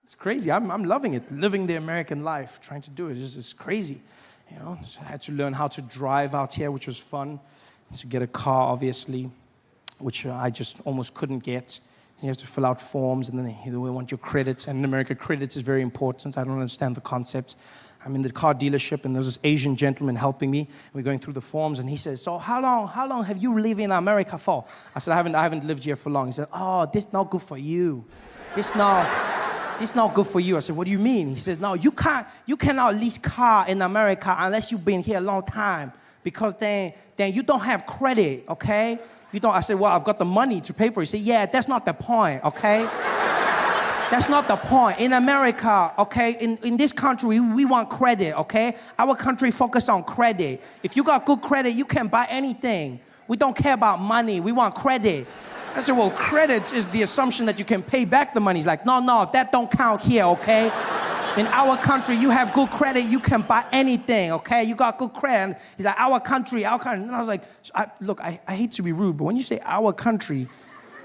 It's crazy. I'm loving it, living the American life, trying to do it. It's crazy, you know. So I had to learn how to drive out here, which was fun. To get a car, obviously, which I just almost couldn't get. You have to fill out forms, and then they want your credits. And in America, credits is very important. I don't understand the concept. I'm in the car dealership, and there's this Asian gentleman helping me. We're going through the forms, and he says, "So how long have you lived in America for?" I said, I haven't lived here for long. He said, "Oh, this not good for you. This not good for you." I said, "What do you mean?" He says, "No, you cannot lease car in America unless you've been here a long time, because then you don't have credit, okay? You don't." I said, "Well, I've got the money to pay for it." He said, "Yeah, that's not the point, okay? That's not the point. In America, okay, in this country, we want credit, okay? Our country focus on credit. If you got good credit, you can buy anything. We don't care about money. We want credit." I said, "Well, credit is the assumption that you can pay back the money." He's like, no, that don't count here, okay? In our country, you have good credit, you can buy anything, okay? You got good credit. And he's like, our country. And I was like, look, I hate to be rude, but when you say our country,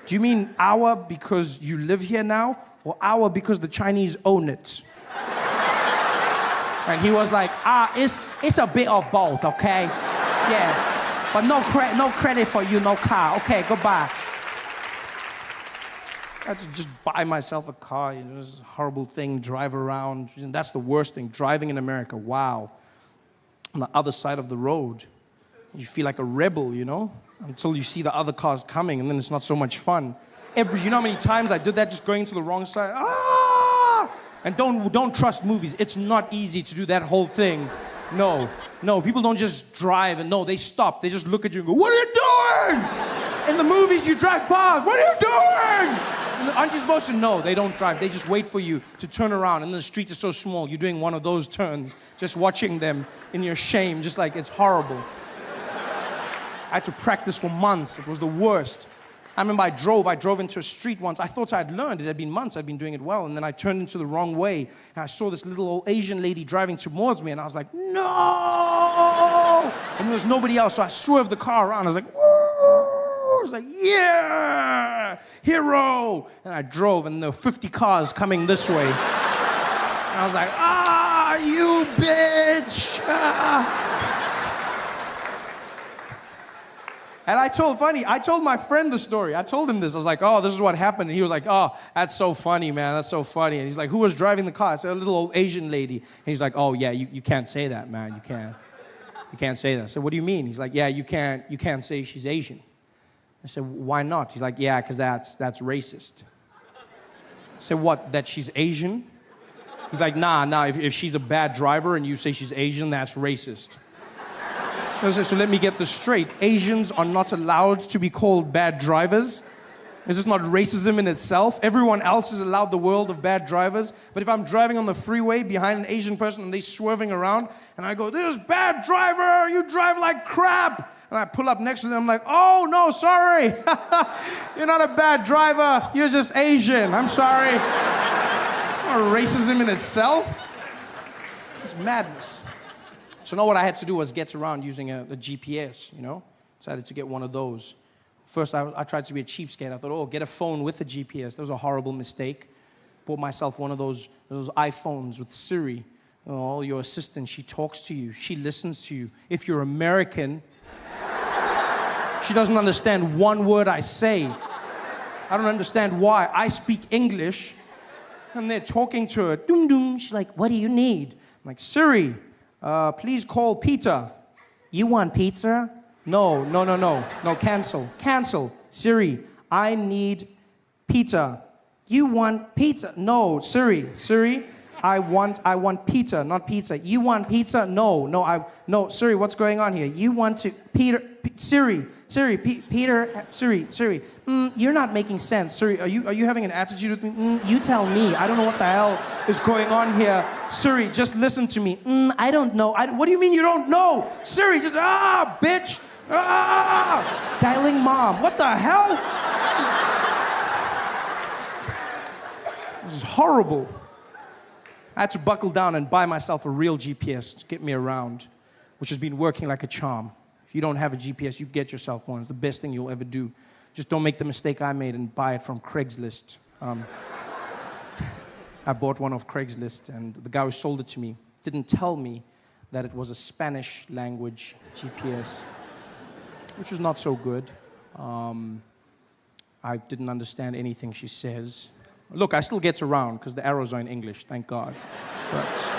do you mean our because you live here now, or our because the Chinese own it? And he was like, it's a bit of both, okay? Yeah, but no credit for you, no car. Okay, goodbye. I had to just buy myself a car, you know, this horrible thing, drive around. And that's the worst thing, driving in America, wow. On the other side of the road, you feel like a rebel, you know, until you see the other cars coming, and then it's not so much fun. You know how many times I did that, just going to the wrong side? And don't trust movies. It's not easy to do that whole thing. No, people don't just drive, and no, they stop. They just look at you and go, "What are you doing?" In the movies, you drive past. "What are you doing?" Aren't you supposed to? No, they don't drive. They just wait for you to turn around, and the street is so small. You're doing one of those turns, just watching them in your shame, just like it's horrible. I had to practice for months. It was the worst. I remember I drove into a street once. I thought I'd learned. It had been months. I'd been doing it well, and then I turned into the wrong way, and I saw this little old Asian lady driving towards me, and I was like, "No!" And there was nobody else, so I swerved the car around. I was like, "Whoa!" I was like, "Yeah, hero!" And I drove, and there were 50 cars coming this way. And I was like, "You bitch!" And I told my friend the story. I told him this. I was like, "Oh, this is what happened." And he was like, "Oh, that's so funny, man. That's so funny." And he's like, "Who was driving the car?" I said, "A little old Asian lady." And he's like, "Oh, yeah, you can't say that, man. You can't say that." I said, "What do you mean?" He's like, "Yeah, you can't say she's Asian." I said, "Why not?" He's like, "Yeah, because that's racist." I said, "What, that she's Asian?" He's like, nah, if she's a bad driver and you say she's Asian, that's racist. I said, "So let me get this straight. Asians are not allowed to be called bad drivers? Is this not racism in itself? Everyone else is allowed the world of bad drivers. But if I'm driving on the freeway behind an Asian person and they're swerving around, and I go, 'This bad driver, you drive like crap.' And I pull up next to them, I'm like, 'Oh, no, sorry. You're not a bad driver. You're just Asian. I'm sorry.'" Not racism in itself. It's madness. So now what I had to do was get around using a GPS, you know? Decided to get one of those. First, I tried to be a cheapskate. I thought, "Oh, get a phone with a GPS." That was a horrible mistake. Bought myself one of those iPhones with Siri. Oh, your assistant, she talks to you. She listens to you. If you're American, she doesn't understand one word I say. I don't understand why. I speak English, and they're talking to her. Doom, doom. She's like, "What do you need?" I'm like, "Siri, please call Peter." "You want pizza?" No, cancel. "Siri, I need Peter." "You want pizza?" "No, Siri, I want pizza, not pizza." "You want pizza?" No, Siri, what's going on here?" "You want to, Siri, you're not making sense. Siri, are you having an attitude with me?" "You tell me. I don't know what the hell is going on here. Siri, just listen to me." "I don't know." "What do you mean you don't know?" "Siri, just, bitch. Dialing mom. What the hell?" This is horrible. I had to buckle down and buy myself a real GPS to get me around, which has been working like a charm. If you don't have a GPS, you get yourself one. It's the best thing you'll ever do. Just don't make the mistake I made and buy it from Craigslist. I bought one off Craigslist, and the guy who sold it to me didn't tell me that it was a Spanish language GPS, which was not so good. I didn't understand anything she says. Look, I still get around because the arrows are in English, thank God. But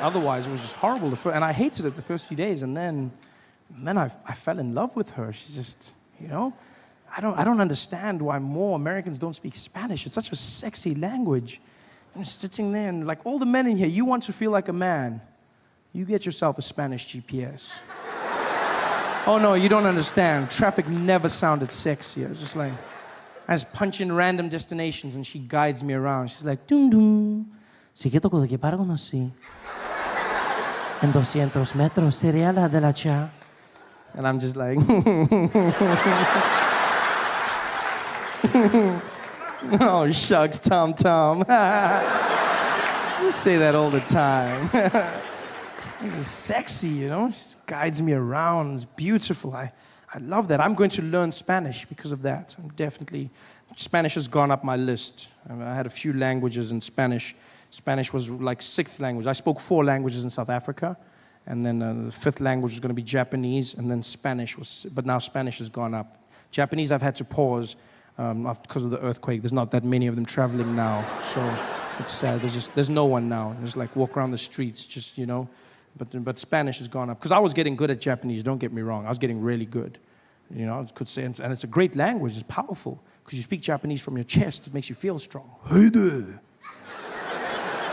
otherwise, it was just horrible. And I hated it the first few days, and then I fell in love with her. She's just, you know, I don't understand why more Americans don't speak Spanish. It's such a sexy language. I'm sitting there, and like all the men in here, you want to feel like a man. You get yourself a Spanish GPS. Oh no, you don't understand. Traffic never sounded sexier. It's just like, I just punch in random destinations and she guides me around. She's like, dum dum. Sigue toco de que para conocí. En 200 metros sería la de la cha. And I'm just like, oh shucks, Tom Tom. You say that all the time. This is sexy, you know? She guides me around. It's beautiful. I love that. I'm going to learn Spanish because of that. Spanish has gone up my list. I had a few languages in Spanish. Spanish was like 6th language. I spoke 4 languages in South Africa. And then the 5th language was going to be Japanese. And then Spanish was, but now Spanish has gone up. Japanese I've had to pause because of the earthquake. There's not that many of them traveling now. So it's sad. There's no one now. There's like walk around the streets, just, you know. But Spanish has gone up. Because I was getting good at Japanese, don't get me wrong. I was getting really good. You know, I could say, and it's a great language. It's powerful. Because you speak Japanese from your chest, it makes you feel strong. Hey there.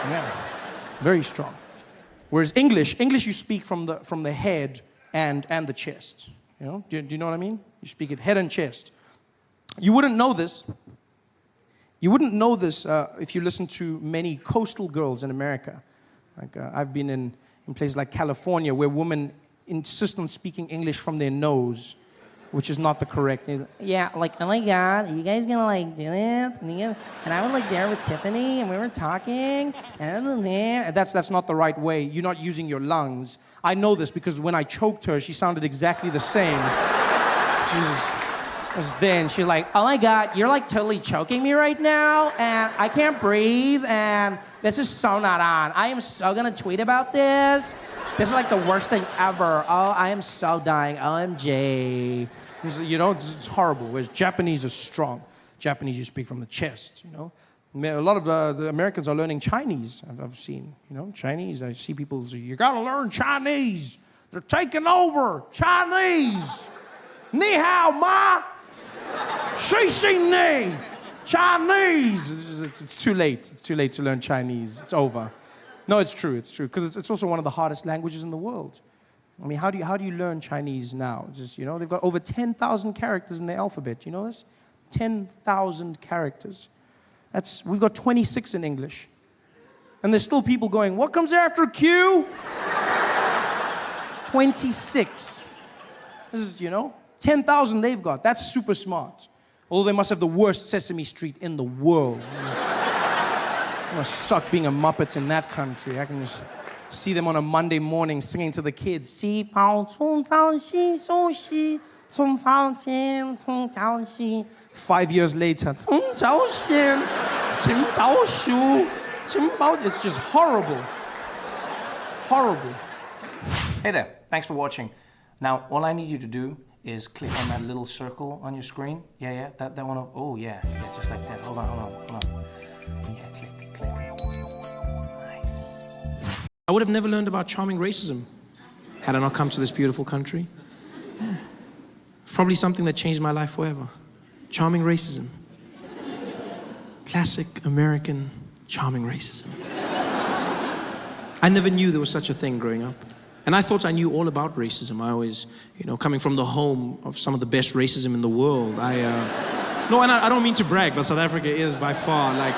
Yeah, very strong. Whereas English you speak from the head and the chest. You know, do you know what I mean? You speak it head and chest. You wouldn't know this. You wouldn't know this if you listen to many coastal girls in America. Like I've been in places like California where women insist on speaking English from their nose, which is not the correct. Yeah, like, oh my God, are you guys gonna like do this? And I was like there with Tiffany, and we were talking, and that's not the right way. You're not using your lungs. I know this because when I choked her, she sounded exactly the same. Jesus. Then she's like, oh my God, you're like totally choking me right now, and I can't breathe, and this is so not on. I am so gonna tweet about this. This is like the worst thing ever. Oh, I am so dying. OMG. You know, it's horrible. Whereas Japanese is strong. Japanese, you speak from the chest, you know. A lot of the Americans are learning Chinese, I've seen. You know, Chinese, I see people say, you gotta learn Chinese. They're taking over. Chinese. Ni hao ma. Shi shi ni. Chinese. It's too late. It's too late to learn Chinese. It's over. No, it's true. It's true because it's also one of the hardest languages in the world. I mean, how do you learn Chinese now? Just, you know, they've got over 10,000 characters in the alphabet. You know this? 10,000 characters. We've got 26 in English, and there's still people going, what comes after Q? 26. This is, you know, 10,000 they've got. That's super smart. Although they must have the worst Sesame Street in the world. It must suck being a Muppet in that country. I can just see them on a Monday morning singing to the kids. 5 years later, it's just horrible. Horrible. Hey there, thanks for watching. Now, all I need you to do is click on that little circle on your screen. Yeah, that one. Oh, yeah, just like that. Hold on. Yeah, click. Nice. I would have never learned about charming racism had I not come to this beautiful country. Yeah. Probably something that changed my life forever. Charming racism. Classic American charming racism. I never knew there was such a thing growing up. And I thought I knew all about racism. I always, you know, coming from the home of some of the best racism in the world, no, and I don't mean to brag, but South Africa is by far, like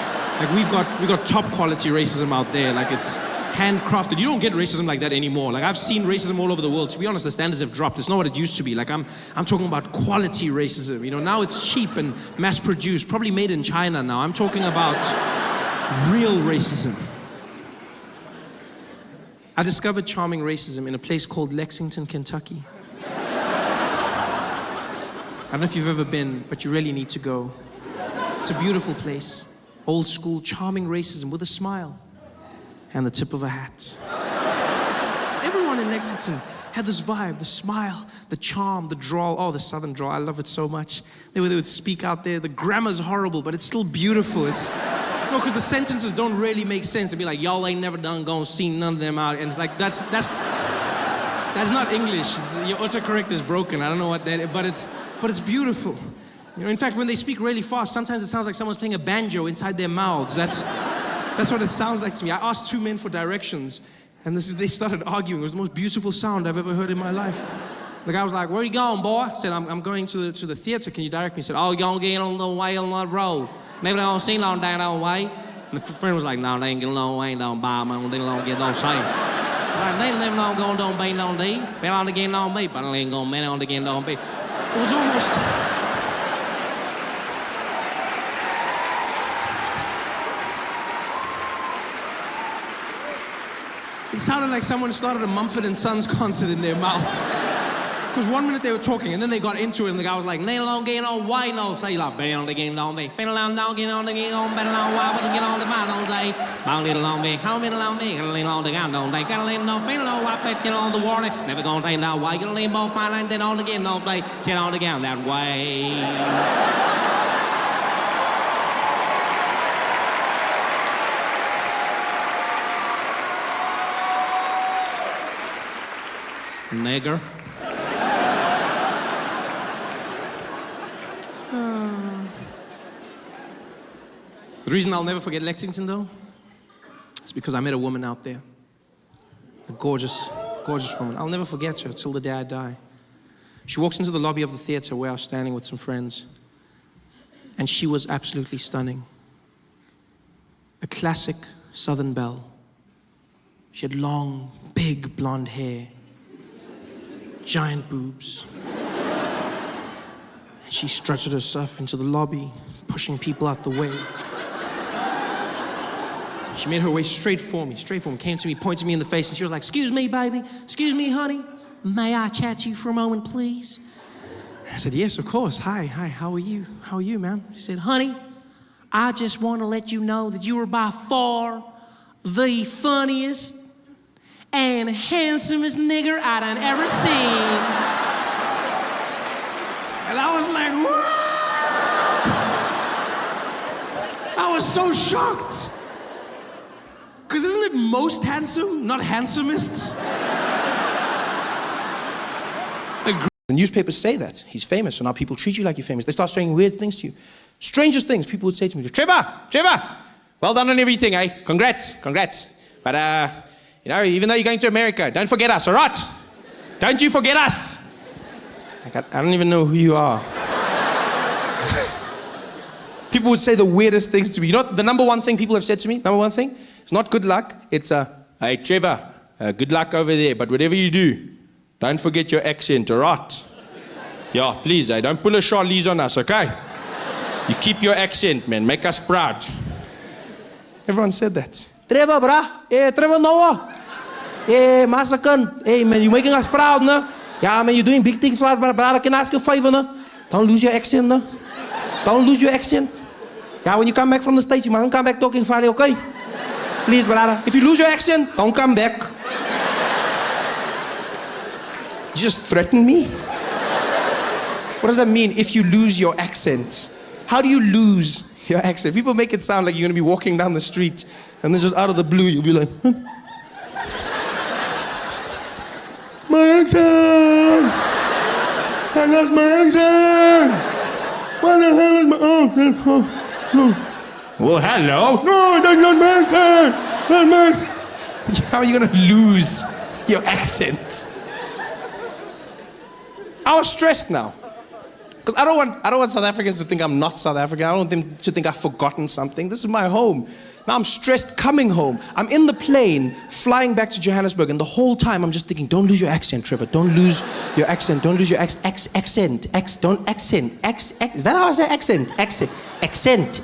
we've got top quality racism out there. Like, it's handcrafted. You don't get racism like that anymore. Like, I've seen racism all over the world. To be honest, the standards have dropped. It's not what it used to be. Like, I'm talking about quality racism. You know, now it's cheap and mass-produced, probably made in China now. I'm talking about real racism. I discovered charming racism in a place called Lexington, Kentucky. I don't know if you've ever been, but you really need to go. It's a beautiful place. old school, charming racism with a smile and the tip of a hat. Everyone in Lexington had this vibe, the smile, the charm, the drawl. Oh, the southern drawl, I love it so much. They would speak out there. The grammar's horrible, but it's still beautiful. No, because the sentences don't really make sense. They'd be like, y'all ain't never done gonna see none of them out. And it's like, that's not English. Your autocorrect is broken. I don't know what that is, but it's beautiful. You know, in fact, when they speak really fast, sometimes it sounds like someone's playing a banjo inside their mouths. That's what it sounds like to me. I asked two men for directions, and they started arguing. It was the most beautiful sound I've ever heard in my life. The guy was like, "Where are you going, boy?" I said, I'm going to the theater. Can you direct me? He said, "Oh, you're gonna get on the way on the road. Maybe they don't see long down that way." And the friend was like, "No, they ain't getting long way down by man. They don't get no say." They live long going don't be no day. They don't get no me, but they ain't gonna man on again don't be. It was almost. It sounded like someone started a Mumford & Sons concert in their mouth. Because 1 minute they were talking, and then they got into it, and the guy was like, "They don't get no way, no say like, better on the game, don't be. Better on get on the game, better on why, but get on the mind, don't they? Bound it along me, how many along me, gotta lean on the gun, don't they? Gotta lean no, feel no, I bet get on the warning. Never gonna take that way, gotta lean both fine, and then on the game, don't they? Sit on the gun that way." Nigger. The reason I'll never forget Lexington, though, is because I met a woman out there. A gorgeous, gorgeous woman. I'll never forget her till the day I die. She walks into the lobby of the theater where I was standing with some friends, and she was absolutely stunning. A classic Southern belle. She had long, big blonde hair, giant boobs. And she strutted herself into the lobby, pushing people out the way. She made her way straight for me, came to me, pointed me in the face, and she was like, "Excuse me, baby. Excuse me, honey. May I chat to you for a moment, please?" I said, "Yes, of course. Hi, how are you? How are you, ma'am?" She said, "Honey, I just want to let you know that you are by far the funniest and handsomest nigger I done ever seen." And I was like, "What?" I was so shocked. Because isn't it most handsome, not handsomest? The newspapers say that. He's famous, so now people treat you like you're famous. They start saying weird things to you. Strangest things people would say to me. Trevor, well done on everything, eh? Congrats. But, even though you're going to America, don't forget us, all right? Don't you forget us. I don't even know who you are. People would say the weirdest things to me. You know what the number one thing people have said to me? Number one thing? It's not good luck. It's, "Hey, Trevor, good luck over there. But whatever you do, don't forget your accent, all right? Yeah, please, don't pull a Charlize on us, okay? You keep your accent, man. Make us proud." Everyone said that. "Trevor, brah. Hey, Trevor Noah. Hey, Masakan. Hey, man, you're making us proud, no? Yeah, man, you're doing big things for us, but brother, can I ask you a favor, no? Don't lose your accent, no? Don't lose your accent. Yeah, when you come back from the States, you mustn't come back talking funny, okay? Please, brother. If you lose your accent, don't come back." Just threaten me? What does that mean, if you lose your accent? How do you lose your accent? People make it sound like you're going to be walking down the street, and then just out of the blue, you'll be like, "My accent! I lost my accent! What the hell is my accent? Well, hello? No, that's not my accent! That's my accent!" How are you going to lose your accent? I was stressed now. Because I don't want South Africans to think I'm not South African. I don't want them to think I've forgotten something. This is my home. Now I'm stressed coming home. I'm in the plane, flying back to Johannesburg, and the whole time I'm just thinking, don't lose your accent, Trevor. Don't lose your accent. Don't lose your accent. Don't accent. Is that how I say accent? Accent.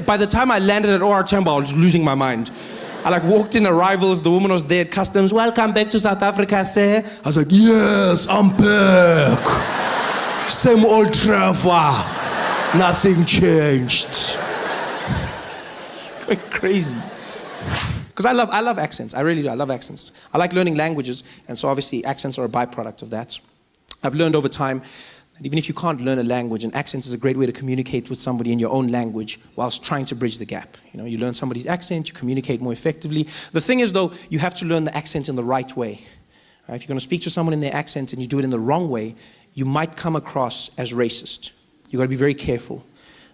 By the time I landed at OR Temple, I was losing my mind. I like walked in arrivals, the woman was there at customs. Welcome back to South Africa, sir. I was like, yes, I'm back. Same old Trevor. Nothing changed. Going crazy. Because I love accents. I really do. I love accents. I like learning languages, and so obviously accents are a byproduct of that. I've learned over time that even if you can't learn a language, an accent is a great way to communicate with somebody in your own language whilst trying to bridge the gap. You know, you learn somebody's accent, you communicate more effectively. The thing is, though, you have to learn the accent in the right way. If you're going to speak to someone in their accent and you do it in the wrong way, you might come across as racist. You've got to be very careful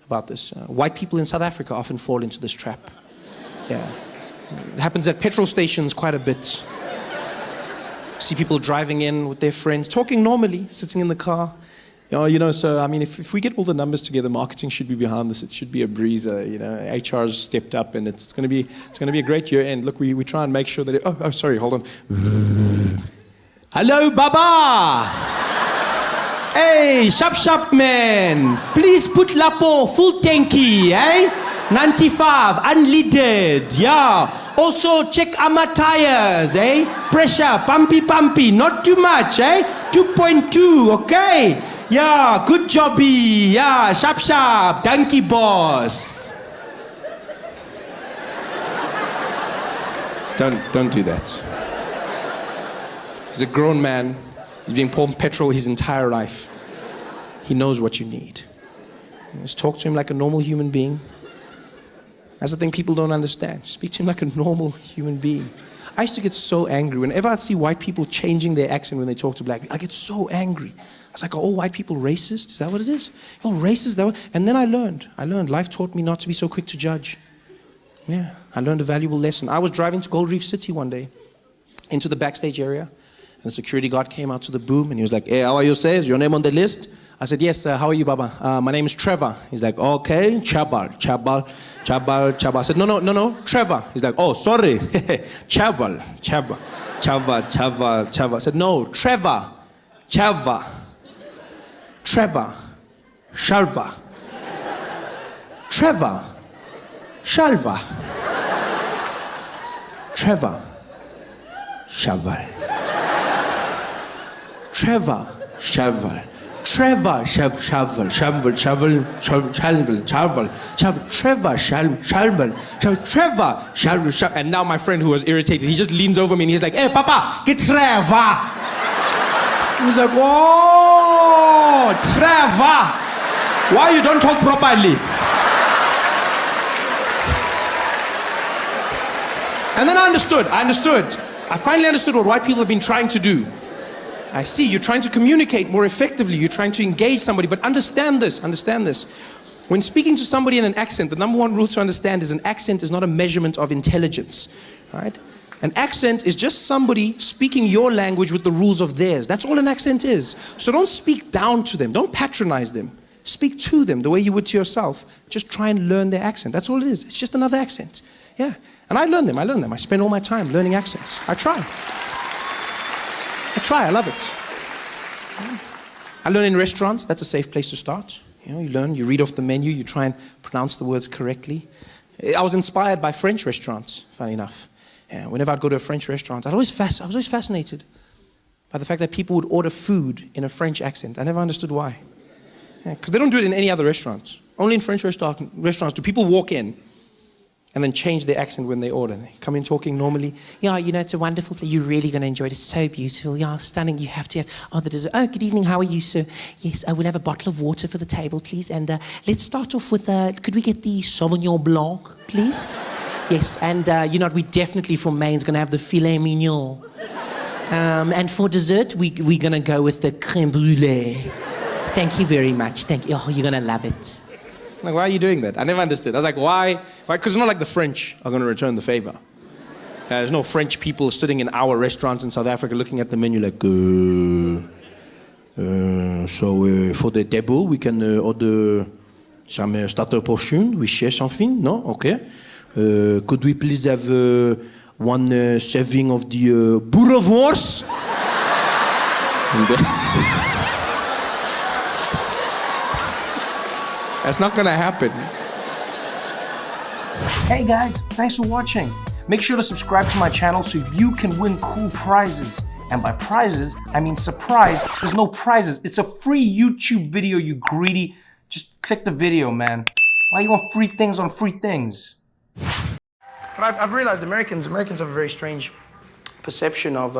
about this. White people in South Africa often fall into this trap. Yeah. It happens at petrol stations quite a bit. See people driving in with their friends, talking normally, sitting in the car. You know, so I mean, if we get all the numbers together, marketing should be behind this. It should be a breezer. You know, HR's stepped up, and it's going to be a great year. And look, we try and make sure that. Oh, sorry, hold on. Hello, Baba. Hey, sharp man. Please put Lapo full tanky, eh? 95, unleaded, yeah. Also check our tires, eh? Pressure, pumpy, not too much, eh? 2.2, okay? Yeah, good jobby, yeah, sharp, donkey boss. Don't do that. He's a grown man. He's been pouring petrol his entire life. He knows what you need. Just talk to him like a normal human being. That's the thing people don't understand. Speak to him like a normal human being. I used to get so angry. Whenever I'd see white people changing their accent when they talk to black people, I get so angry. I was like, are all white people racist? Is that what it is? You're racist? And then I learned. Life taught me not to be so quick to judge. Yeah, I learned a valuable lesson. I was driving to Gold Reef City one day, into the backstage area, and the security guard came out to the boom, and he was like, hey, how are you, sir? Is your name on the list? I said, yes, how are you, Baba? My name is Trevor. He's like, okay, Chabal. I said, no, Trevor. He's like, oh, sorry, Chabal. I said, no, Trevor, Shalva. Trevor, Shalva. Trevor, Shalva. Trevor, Shaval. Trevor, Shaval. Trevor, Shaval. And now my friend who was irritated, he just leans over me and he's like, hey, Papa, get Trevor. He's like, oh, Trevor. Why you don't talk properly? And then I understood. I finally understood what white people have been trying to do. I see, you're trying to communicate more effectively. You're trying to engage somebody, but understand this. When speaking to somebody in an accent, the number one rule to understand is an accent is not a measurement of intelligence, right? An accent is just somebody speaking your language with the rules of theirs. That's all an accent is. So don't speak down to them. Don't patronize them. Speak to them the way you would to yourself. Just try and learn their accent. That's all it is. It's just another accent. Yeah. And I learn them. I spend all my time learning accents. I try. I love it. I learn in restaurants. That's a safe place to start. You know, you learn, you read off the menu, you try and pronounce the words correctly. I was inspired by French restaurants, funny enough. Yeah, whenever I'd go to a French restaurant, I was always fascinated by the fact that people would order food in a French accent. I never understood why. Because they don't do it in any other restaurants. Only in French restaurants do people walk in and then change their accent when they order. They come in talking normally. Yeah, you know, it's a wonderful thing. You're really going to enjoy it. It's so beautiful. Yeah, stunning. You have to have, the dessert. Oh, good evening. How are you, sir? Yes, I will have a bottle of water for the table, please. And let's start off with, could we get the Sauvignon Blanc, please? Yes, and you know, we definitely for mains going to have the filet mignon. And for dessert, we're going to go with the crème brûlée. Thank you very much. Thank you. Oh, you're going to love it. Like, why are you doing that? I never understood. I was like, why? Because it's not like the French are going to return the favor. There's no French people sitting in our restaurants in South Africa looking at the menu like, so for the table, we can order some starter portion. We share something? No? Okay. Could we please have one serving of the boerewors? That's not gonna happen. Hey guys, thanks for watching. Make sure to subscribe to my channel so you can win cool prizes. And by prizes, I mean surprise. There's no prizes. It's a free YouTube video, you greedy. Just click the video, man. Why you want free things on free things? But I've realized Americans have a very strange perception of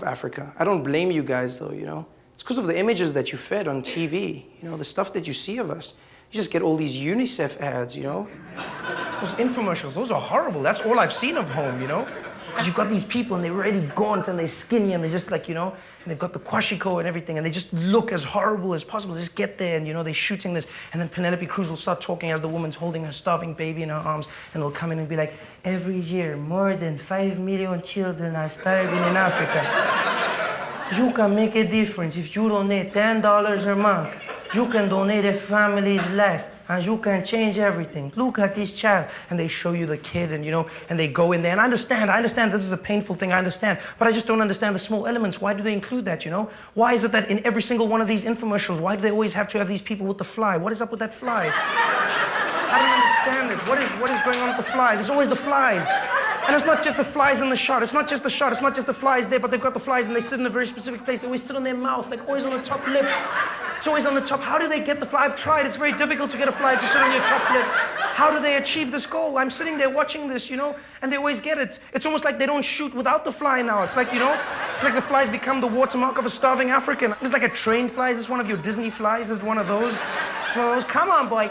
Africa. I don't blame you guys though, you know. It's because of the images that you fed on TV, you know, the stuff that you see of us. You just get all these UNICEF ads, you know. Those infomercials, those are horrible. That's all I've seen of home, you know. Because you've got these people and they're really gaunt and they're skinny and they're just like, you know, and they've got the kwashiko and everything and they just look as horrible as possible. They just get there and, you know, they're shooting this and then Penelope Cruz will start talking as the woman's holding her starving baby in her arms and they'll come in and be like, every year more than 5 million children are starving in Africa. You can make a difference if you donate $10 a month. You can donate a family's life. And you can change everything. Look at this child. And they show you the kid and, you know, and they go in there. And I understand this is a painful thing, I understand. But I just don't understand the small elements. Why do they include that, you know? Why is it that in every single one of these infomercials, why do they always have to have these people with the fly? What is up with that fly? I don't understand it. What is going on with the fly? There's always the flies. And it's not just the flies in the shot. It's not just the shot. It's not just the flies there, but they've got the flies and they sit in a very specific place. They always sit on their mouth, like always on the top lip. It's always on the top. How do they get the fly? I've tried. It's very difficult to get a fly to sit on your top lip. How do they achieve this goal? I'm sitting there watching this, you know, and they always get it. It's almost like they don't shoot without the fly now. It's like, you know, it's like the flies become the watermark of a starving African. It's like a trained fly. Is this one of your Disney flies? Is it one of those? Come on, boy.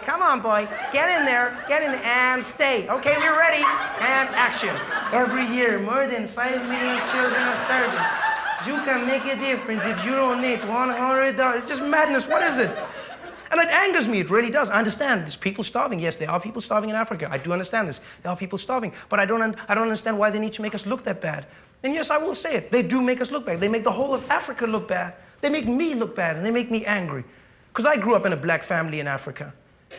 Get in there, and stay. Okay, we're ready, and action. Every year, more than 5 million children are starving. You can make a difference if you donate $100. It's just madness. What is it? And it angers me. It really does. I understand. There's people starving. Yes, there are people starving in Africa. I do understand this. There are people starving. But I don't understand why they need to make us look that bad. And yes, I will say it. They do make us look bad. They make the whole of Africa look bad. They make me look bad, and they make me angry. Because I grew up in a black family in Africa.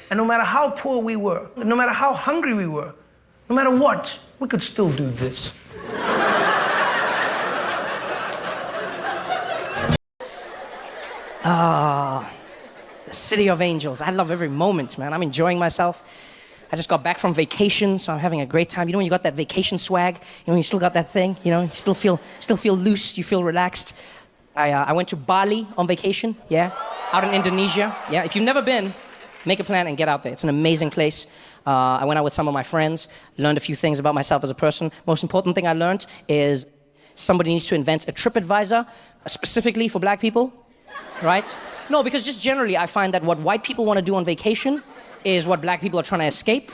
And no matter how poor we were, no matter how hungry we were, no matter what, we could still do this. The City of Angels. I love every moment, man. I'm enjoying myself. I just got back from vacation, so I'm having a great time. You know when you got that vacation swag? You know, you still got that thing, you know, you still feel loose, you feel relaxed. I went to Bali on vacation, yeah, out in Indonesia. Yeah, if you've never been, make a plan and get out there. It's an amazing place. I went out with some of my friends, learned a few things about myself as a person. Most important thing I learned is somebody needs to invent a TripAdvisor specifically for black people, right? No, because just generally I find that what white people want to do on vacation is what black people are trying to escape.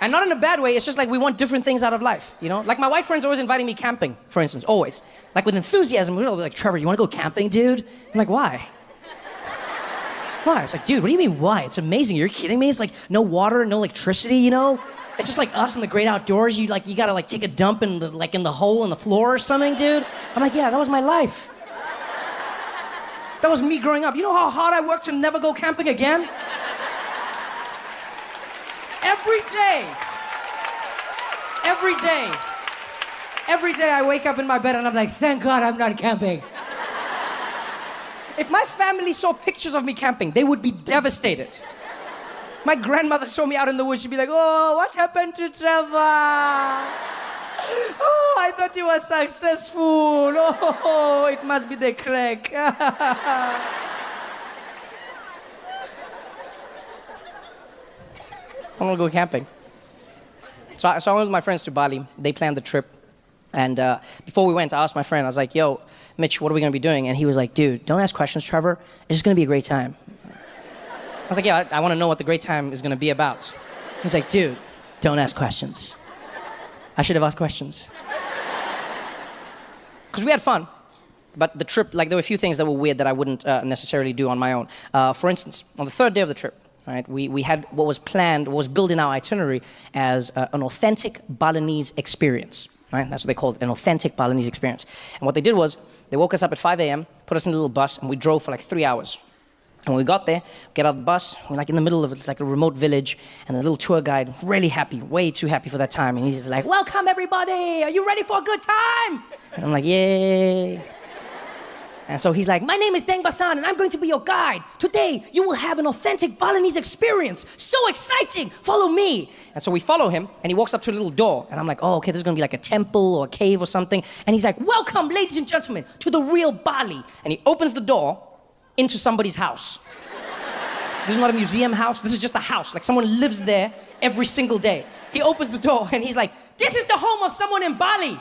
And not in a bad way, it's just like we want different things out of life, you know? Like my white friends are always inviting me camping, for instance, always. Like with enthusiasm, we're like, Trevor, you want to go camping, dude? I'm like, why? Why? It's like, dude, what do you mean why? It's amazing, you're kidding me? It's like no water, no electricity, you know? It's just like us in the great outdoors. You gotta like take a dump in the hole in the floor or something, dude. I'm like, yeah, that was my life. That was me growing up. You know how hard I worked to never go camping again? Every day I wake up in my bed and I'm like, thank God I'm not camping. If my family saw pictures of me camping, they would be devastated. My grandmother saw me out in the woods. She'd be like, oh, what happened to Trevor? Oh, I thought you were successful. Oh, it must be the crack. I want to go camping. So I went with my friends to Bali. They planned the trip. And before we went, I asked my friend, I was like, yo, Mitch, what are we going to be doing? And he was like, dude, don't ask questions, Trevor. It's just going to be a great time. I was like, yeah, I want to know what the great time is going to be about. He's like, dude, don't ask questions. I should have asked questions. Because we had fun. But the trip, like there were a few things that were weird that I wouldn't necessarily do on my own. For instance, on the third day of the trip, right, we had what was planned, what was built in our itinerary as an authentic Balinese experience. Right? That's what they called it, an authentic Balinese experience. And what they did was, they woke us up at 5 a.m., put us in a little bus, and we drove for like 3 hours. And when we got there, get out of the bus, we're like in the middle of it, it's like a remote village, and the little tour guide, really happy, way too happy for that time, and he's just like, welcome everybody, are you ready for a good time? And I'm like, yay. And so he's like, my name is Deng Basan and I'm going to be your guide. Today, you will have an authentic Balinese experience. So exciting, follow me. And so we follow him and he walks up to a little door. And I'm like, oh, okay, this is gonna be like a temple or a cave or something. And he's like, welcome, ladies and gentlemen, to the real Bali. And he opens the door into somebody's house. This is not a museum house, this is just a house. Like someone lives there every single day. He opens the door and he's like, this is the home of someone in Bali.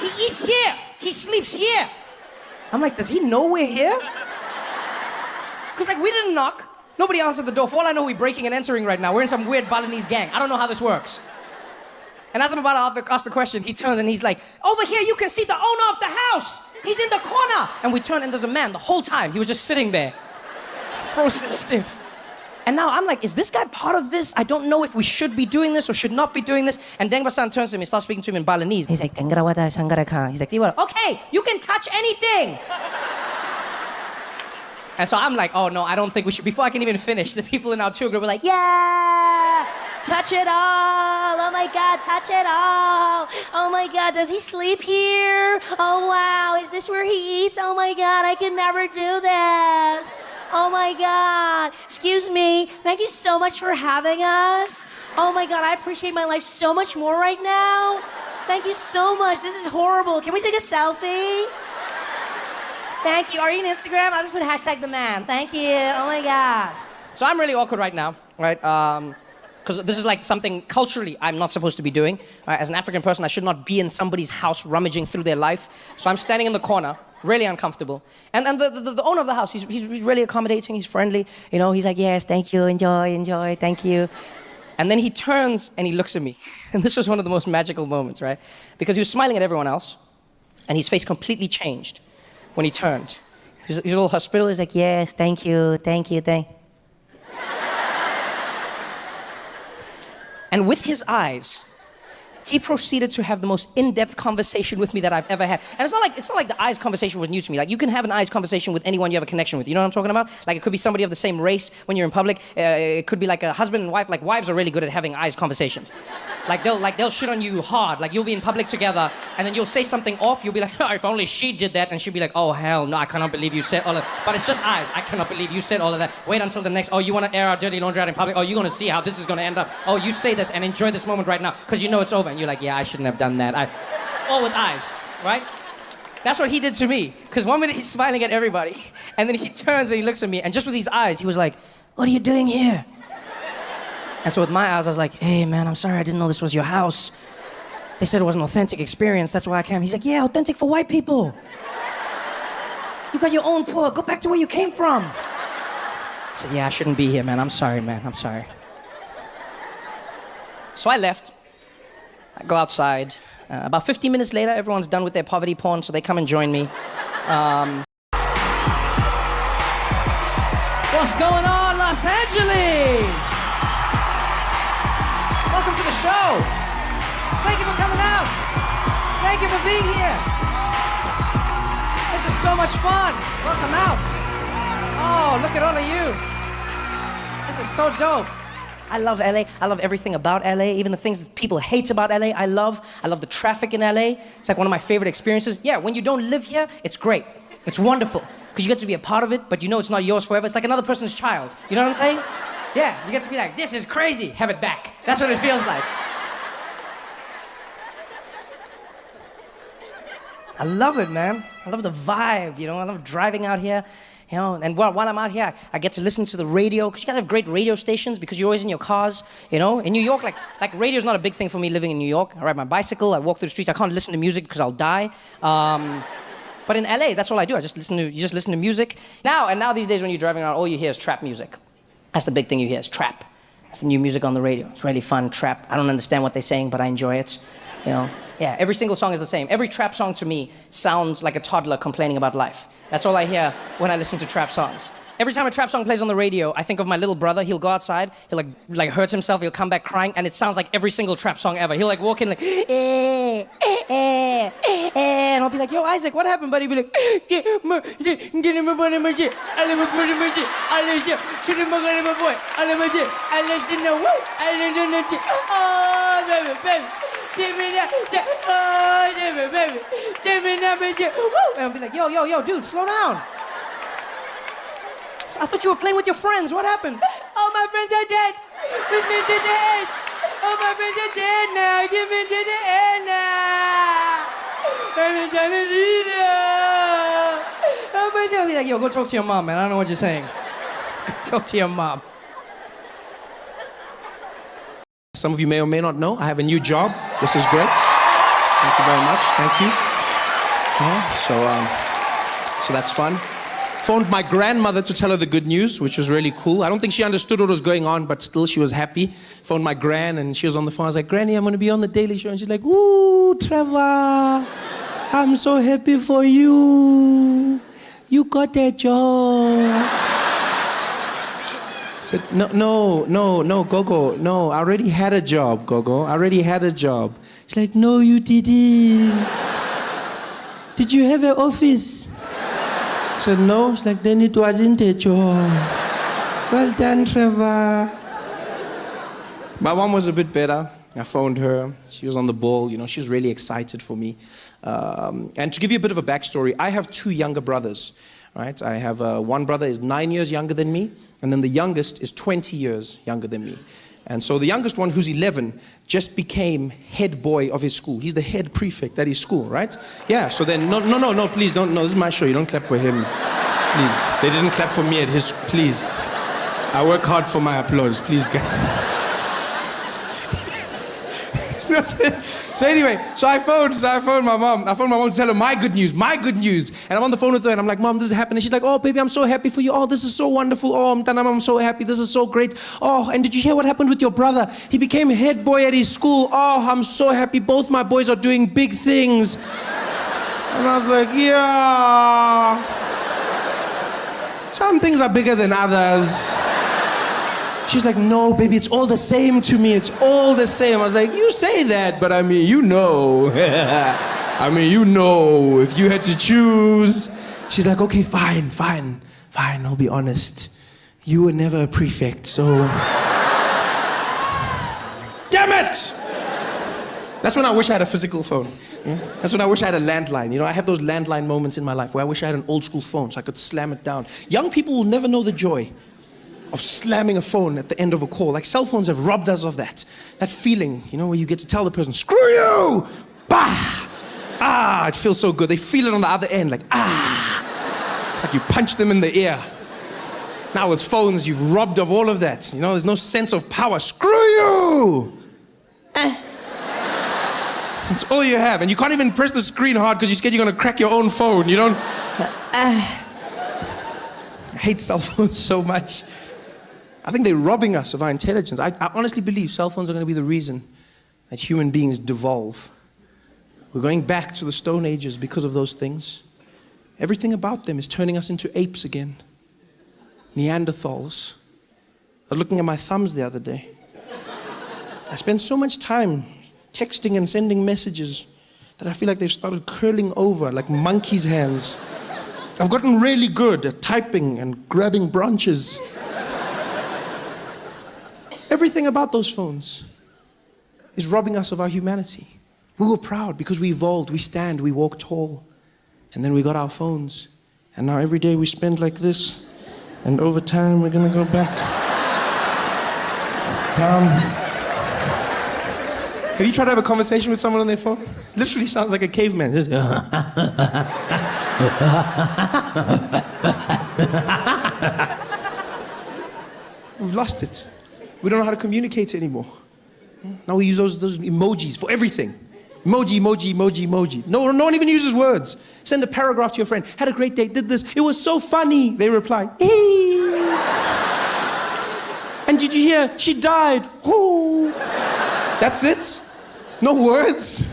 He eats here. He sleeps here. I'm like, does he know we're here? Because like we didn't knock. Nobody answered the door. For all I know, we're breaking and entering right now. We're in some weird Balinese gang. I don't know how this works. And as I'm about to ask the question, he turns and he's like, over here you can see the owner of the house. He's in the corner. And we turn and there's a man the whole time. He was just sitting there, frozen stiff. And now I'm like, is this guy part of this? I don't know if we should be doing this or should not be doing this. And Deng Basan turns to him and starts speaking to him in Balinese. He's like, Tengrawada Sangaraka. He's like, okay, you can touch anything. And so I'm like, oh no, I don't think we should. Before I can even finish, the people in our tour group were like, yeah, touch it all. Oh my God, touch it all. Oh my God, does he sleep here? Oh wow, is this where he eats? Oh my God, I could never do this. Oh my God, excuse me, thank you so much for having us. Oh my God, I appreciate my life so much more right now. Thank you so much, this is horrible. Can we take a selfie? Thank you, are you on Instagram? I'll just put hashtag the man, thank you, oh my God. So I'm really awkward right now, right? Because this is like something culturally I'm not supposed to be doing. As an African person, I should not be in somebody's house rummaging through their life. So I'm standing in the corner, really uncomfortable. And the owner of the house, he's really accommodating, he's friendly. You know, he's like, yes, thank you, enjoy, thank you. And then he turns and he looks at me. And this was one of the most magical moments, right? Because he was smiling at everyone else, and his face completely changed when he turned. He was a little hospitable, he's like, yes, thank you. And with his eyes, he proceeded to have the most in-depth conversation with me that I've ever had. And it's not like the eyes conversation was new to me. Like, you can have an eyes conversation with anyone you have a connection with. You know what I'm talking about? Like, it could be somebody of the same race when you're in public. It could be like a husband and wife. Like, wives are really good at having eyes conversations. They'll shit on you hard. Like, you'll be in public together, and then you'll say something off. You'll be like, oh, if only she did that. And she'll be like, oh, hell no, I cannot believe you said all of that. But it's just eyes. I cannot believe you said all of that. Wait until the next, oh, you want to air our dirty laundry out in public? Oh, you're going to see how this is going to end up. Oh, you say this and enjoy this moment right now, because you know it's over. And you're like, yeah, I shouldn't have done that. All with eyes, right? That's what he did to me. Because one minute he's smiling at everybody, and then he turns and he looks at me, and just with these eyes, he was like, what are you doing here? And so with my eyes, I was like, hey, man, I'm sorry, I didn't know this was your house. They said it was an authentic experience, that's why I came. He's like, yeah, authentic for white people. You got your own poor, go back to where you came from. I said, yeah, I shouldn't be here, man, I'm sorry, man, I'm sorry. So I left. I go outside. About 15 minutes later, everyone's done with their poverty porn, so they come and join me. What's going on, Los Angeles? Welcome to the show. Thank you for coming out. Thank you for being here. This is so much fun. Welcome out. Oh, look at all of you. This is so dope. I love LA. I love everything about LA. Even the things that people hate about LA, I love. I love the traffic in LA. It's like one of my favorite experiences. Yeah, when you don't live here, it's great. It's wonderful. Because you get to be a part of it, but you know it's not yours forever. It's like another person's child. You know what I'm saying? Yeah, you get to be like, this is crazy. Have it back. That's what it feels like. I love it, man. I love the vibe, you know. I love driving out here. You know, and while I'm out here, I get to listen to the radio, because you guys have great radio stations, because you're always in your cars, you know? In New York, like radio's not a big thing for me living in New York. I ride my bicycle, I walk through the streets, I can't listen to music because I'll die. But in LA, that's all I do. You just listen to music. Now these days when you're driving around, all you hear is trap music. That's the big thing you hear, is trap. That's the new music on the radio. It's really fun, trap. I don't understand what they're saying, but I enjoy it, you know? Yeah, every single song is the same. Every trap song to me sounds like a toddler complaining about life. That's all I hear when I listen to trap songs. Every time a trap song plays on the radio, I think of my little brother. He'll go outside, he'll like hurts himself, he'll come back crying, and it sounds like every single trap song ever. He'll like walk in like, and I'll be like, yo, Isaac, what happened, buddy? He'll be like, Oh, Jimmy, baby. Jimmy, number two. Woo! And I'll be like, yo, dude, slow down. I thought you were playing with your friends. What happened? All my friends are dead. We've been to the end. All my friends are dead now. Give me to the end now. I'm trying to leave now. I'll be like, yo, go talk to your mom, man. I don't know what you're saying. Go talk to your mom. Some of you may or may not know, I have a new job. This is great. Thank you very much. Thank you. Yeah, so that's fun. Phoned my grandmother to tell her the good news, which was really cool. I don't think she understood what was going on, but still she was happy. Phoned my gran, and she was on the phone. I was like, Granny, I'm going to be on the Daily Show. And she's like, ooh, Trevor, I'm so happy for you. You got that job. I said, no, Gogo. No, I already had a job, Gogo. I already had a job. She's like, no, you didn't. Did you have an office? I said, no. She's like, then it wasn't a job. Well done, Trevor. My mom was a bit better. I phoned her. She was on the ball. You know, she was really excited for me. And to give you a bit of a backstory, I have two younger brothers. Right? I have one brother is 9 years younger than me, and then the youngest is 20 years younger than me. And so the youngest one, who's 11, just became head boy of his school. He's the head prefect at his school, right? Yeah, so then, no, please don't, no, this is my show, you don't clap for him. Please, they didn't clap for me at his, please. I work hard for my applause, please, guys. So anyway, I phoned my mom. I phoned my mom to tell her my good news. And I'm on the phone with her, and I'm like, Mom, this is happening. She's like, oh, baby, I'm so happy for you. Oh, this is so wonderful. Oh, I'm so happy. This is so great. Oh, and did you hear what happened with your brother? He became head boy at his school. Oh, I'm so happy. Both my boys are doing big things. And I was like, yeah. Some things are bigger than others. She's like, no, baby, it's all the same to me. It's all the same. I was like, you say that, but I mean, you know. I mean, you know, if you had to choose. She's like, okay, fine, I'll be honest. You were never a prefect, so... Damn it! That's when I wish I had a physical phone. Yeah? That's when I wish I had a landline. You know, I have those landline moments in my life where I wish I had an old school phone so I could slam it down. Young people will never know the joy of slamming a phone at the end of a call. Like, cell phones have robbed us of that. That feeling, you know, where you get to tell the person, screw you! Bah! Ah, it feels so good. They feel it on the other end, like, ah! It's like you punch them in the ear. Now with phones, you've robbed of all of that. You know, there's no sense of power. Screw you! That's all you have. And you can't even press the screen hard because you're scared you're going to crack your own phone. You don't... I hate cell phones so much. I think they're robbing us of our intelligence. I honestly believe cell phones are going to be the reason that human beings devolve. We're going back to the Stone Ages because of those things. Everything about them is turning us into apes again. Neanderthals. I was looking at my thumbs the other day. I spend so much time texting and sending messages that I feel like they've started curling over like monkeys' hands. I've gotten really good at typing and grabbing branches. Everything about those phones is robbing us of our humanity. We were proud because we evolved, we stand, we walk tall. And then we got our phones. And now every day we spend like this. And over time we're gonna go back down. Have you tried to have a conversation with someone on their phone? It literally sounds like a caveman. Just we've lost it. We don't know how to communicate anymore. Now we use those emojis for everything. Emoji. No one even uses words. Send a paragraph to your friend. Had a great day, did this. It was so funny. They reply, hey. And did you hear? She died. Whoo. That's it. No words.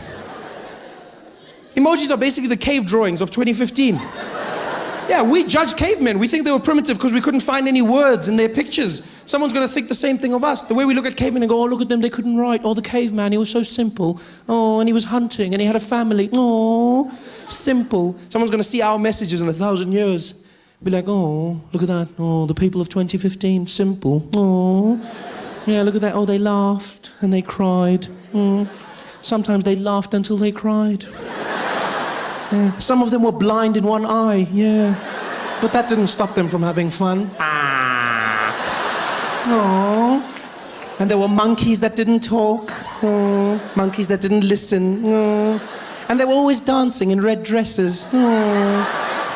Emojis are basically the cave drawings of 2015. Yeah, we judge cavemen. We think they were primitive because we couldn't find any words in their pictures. Someone's going to think the same thing of us. The way we look at cavemen and go, oh, look at them, they couldn't write. Oh, the caveman, he was so simple. Oh, and he was hunting, and he had a family. Oh, simple. Someone's going to see our messages in 1,000 years. Be like, oh, look at that. Oh, the people of 2015, simple. Oh, yeah, look at that. Oh, they laughed, and they cried. Sometimes they laughed until they cried. Yeah. Some of them were blind in one eye, yeah. But that didn't stop them from having fun. Aww. And there were monkeys that didn't talk. Aww. Monkeys that didn't listen. Aww. And they were always dancing in red dresses. Aww.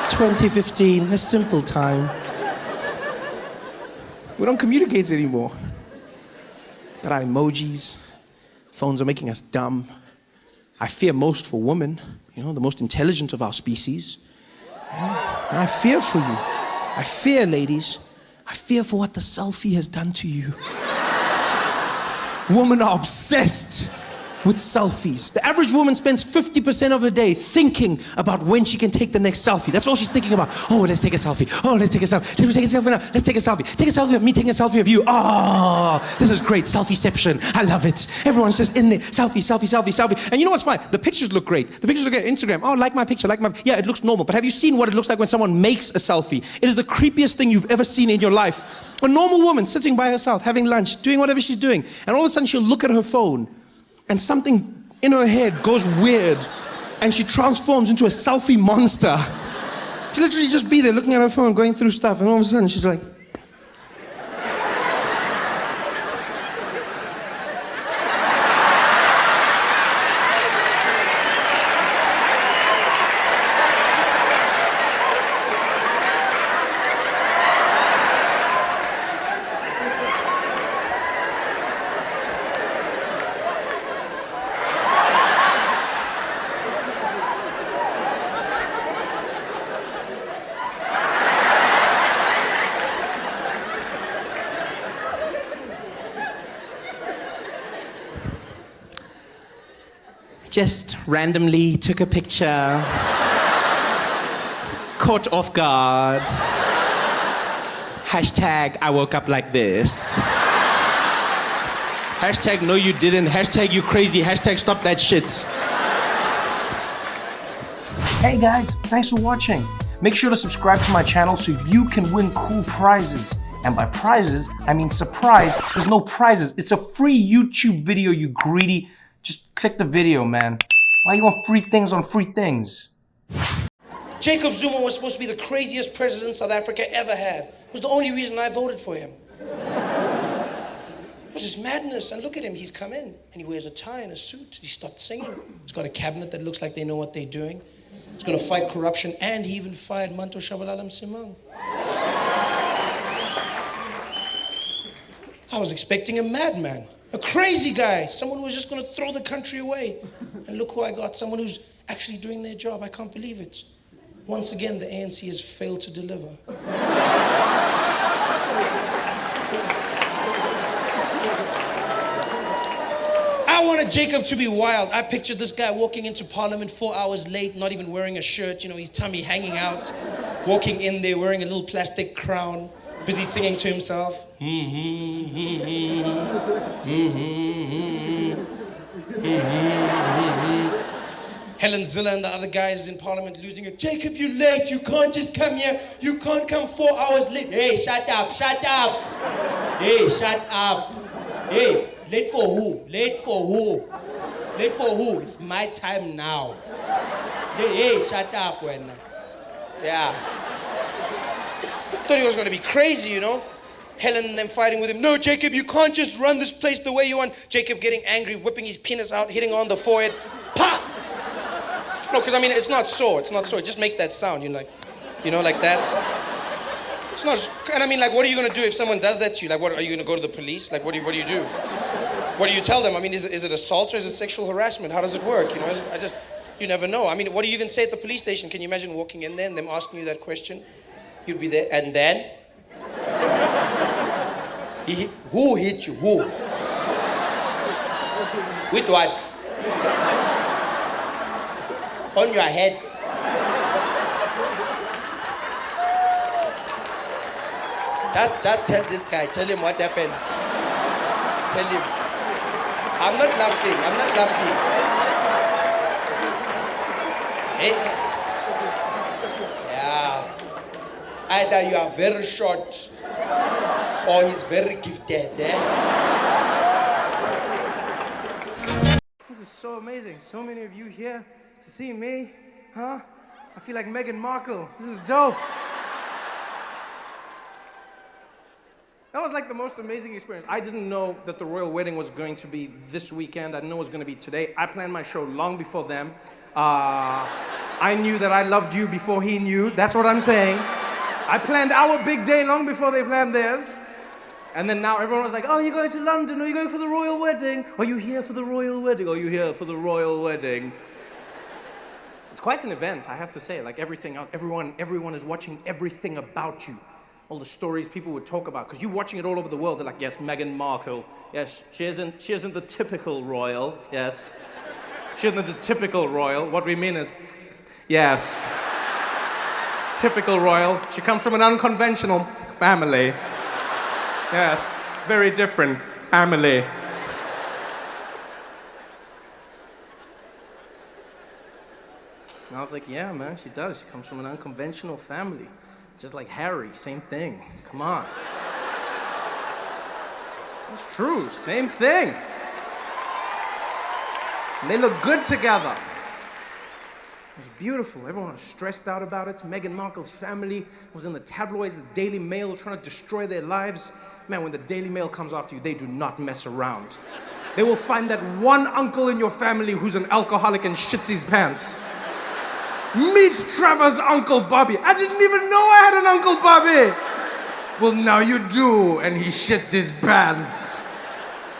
2015, a simple time. We don't communicate anymore. Got our emojis. Phones are making us dumb. I fear most for women, you know, the most intelligent of our species. Yeah. And I fear for you. I fear, ladies. I fear for what the selfie has done to you. Women are obsessed with selfies. The average woman spends 50% of her day thinking about when she can take the next selfie. That's all she's thinking about. Oh, let's take a selfie. Oh, let's take a selfie. Let's take a selfie now. Let's take a selfie. Take a selfie of me taking a selfie of you. Oh, this is great. Selfieception. I love it. Everyone's just in there. Selfie, selfie, selfie, selfie. And you know what's fine? The pictures look great. The pictures look great. Instagram. Oh, like my picture. Like my... Yeah, it looks normal. But have you seen what it looks like when someone makes a selfie? It is the creepiest thing you've ever seen in your life. A normal woman sitting by herself, having lunch, doing whatever she's doing. And all of a sudden she'll look at her phone and something in her head goes weird and she transforms into a selfie monster. She literally just be there looking at her phone, going through stuff, and all of a sudden she's like... Just randomly took a picture. Caught off guard. Hashtag I woke up like this. Hashtag no you didn't. Hashtag you crazy. Hashtag stop that shit. Hey guys, thanks for watching. Make sure to subscribe to my channel so you can win cool prizes. And by prizes, I mean surprise. There's no prizes. It's a free YouTube video, you greedy. Just click the video, man. Why you want free things on free things? Jacob Zuma was supposed to be the craziest president South Africa ever had. It was the only reason I voted for him. It was just madness. And look at him, he's come in and he wears a tie and a suit. He stopped singing. He's got a cabinet that looks like they know what they're doing. He's going to fight corruption, and he even fired Manto Shabalala Msimang. I was expecting a madman. A crazy guy, someone who was just going to throw the country away. And look who I got, someone who's actually doing their job. I can't believe it. Once again, the ANC has failed to deliver. I wanted Jacob to be wild. I pictured this guy walking into Parliament 4 hours late, not even wearing a shirt, you know, his tummy hanging out, walking in there wearing a little plastic crown, busy singing to himself. Helen Zille and the other guys in Parliament losing it. Jacob, you're late. You can't just come here. You can't come 4 hours late. Hey, shut up, shut up. Hey, shut up. Hey, late for who? Late for who? Late for who? It's my time now. Hey, shut up, when. Yeah. Thought he was going to be crazy, you know? Helen and them fighting with him. No, Jacob, you can't just run this place the way you want. Jacob getting angry, whipping his penis out, hitting on the forehead. Pa! No, because I mean, it's not so. It's not so. It just makes that sound, like that. It's not, and I mean, like, what are you going to do if someone does that to you? Like, what, are you going to go to the police? Like, what do you do? What do you tell them? I mean, is it assault or is it sexual harassment? How does it work? You never know. I mean, what do you even say at the police station? Can you imagine walking in there and them asking you that question? You'd be there, and then? Who hit you? Who? With what? On your head. Just tell this guy, tell him what happened. Tell him. I'm not laughing. Hey. Yeah. Either you are very short or he's very gifted, eh? This is so amazing. So many of you here to see me, huh? I feel like Meghan Markle. This is dope. That was like the most amazing experience. I didn't know that the royal wedding was going to be this weekend. I didn't know it was going to be today. I planned my show long before them. I knew that I loved you before he knew. That's what I'm saying. I planned our big day long before they planned theirs. And then now everyone was like, oh, you're going to London, or you're going for the royal wedding? Are you here for the royal wedding? Are you here for the royal wedding? It's quite an event, I have to say. Like everyone is watching everything about you. All the stories people would talk about, because you're watching it all over the world. They're like, yes, Meghan Markle. Yes, she isn't the typical royal. Yes. She isn't the typical royal. What we mean is, yes. Typical royal. She comes from an unconventional family. Yes, very different family. And I was like, yeah, man, she does. She comes from an unconventional family. Just like Harry, same thing. Come on. It's true, same thing. And they look good together. It was beautiful. Everyone was stressed out about it. Meghan Markle's family was in the tabloids, the Daily Mail, trying to destroy their lives. Man, when the Daily Mail comes after you, they do not mess around. They will find that one uncle in your family who's an alcoholic and shits his pants. Meet Trevor's Uncle Bobby. I didn't even know I had an Uncle Bobby. Well, now you do, and he shits his pants.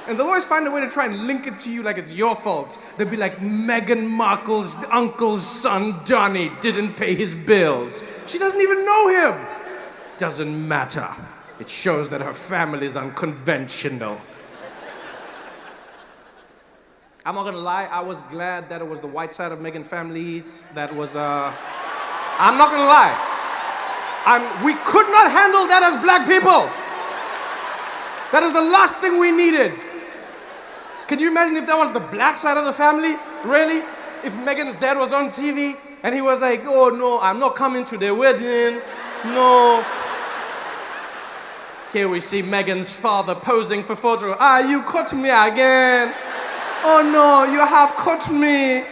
And they'll always find a way to try and link it to you like it's your fault. They'll be like, Meghan Markle's uncle's son, Donnie, didn't pay his bills. She doesn't even know him. Doesn't matter. It shows that her family's unconventional. I'm not gonna lie, I was glad that it was the white side of Meghan families that was, I'm not gonna lie. We could not handle that as black people. That is the last thing we needed. Can you imagine if that was the black side of the family? Really? If Meghan's dad was on TV and he was like, oh no, I'm not coming to their wedding, no. Here we see Meghan's father posing for photo. You caught me again. Oh no, you have caught me.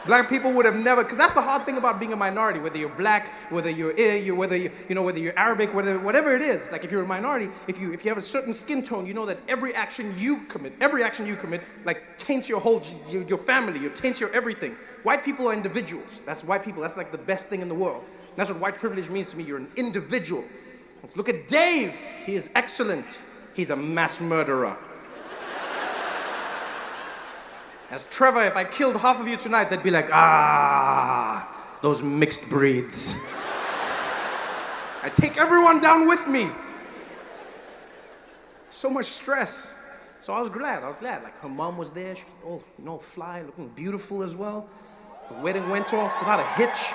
Black people would have never, because that's the hard thing about being a minority, whether you're black, whether you're whether you're Arabic, whatever it is. Like if you're a minority, if you have a certain skin tone, you know that every action you commit, like taints your whole, your family, it taints your everything. White people are individuals. That's white people. That's like the best thing in the world. That's what white privilege means to me. You're an individual. Let's look at Dave. He is excellent. He's a mass murderer. As Trevor, if I killed half of you tonight, they'd be like, those mixed breeds. I take everyone down with me. So much stress. So I was glad. Like her mom was there. She was all, fly, looking beautiful as well. The wedding went off without a hitch.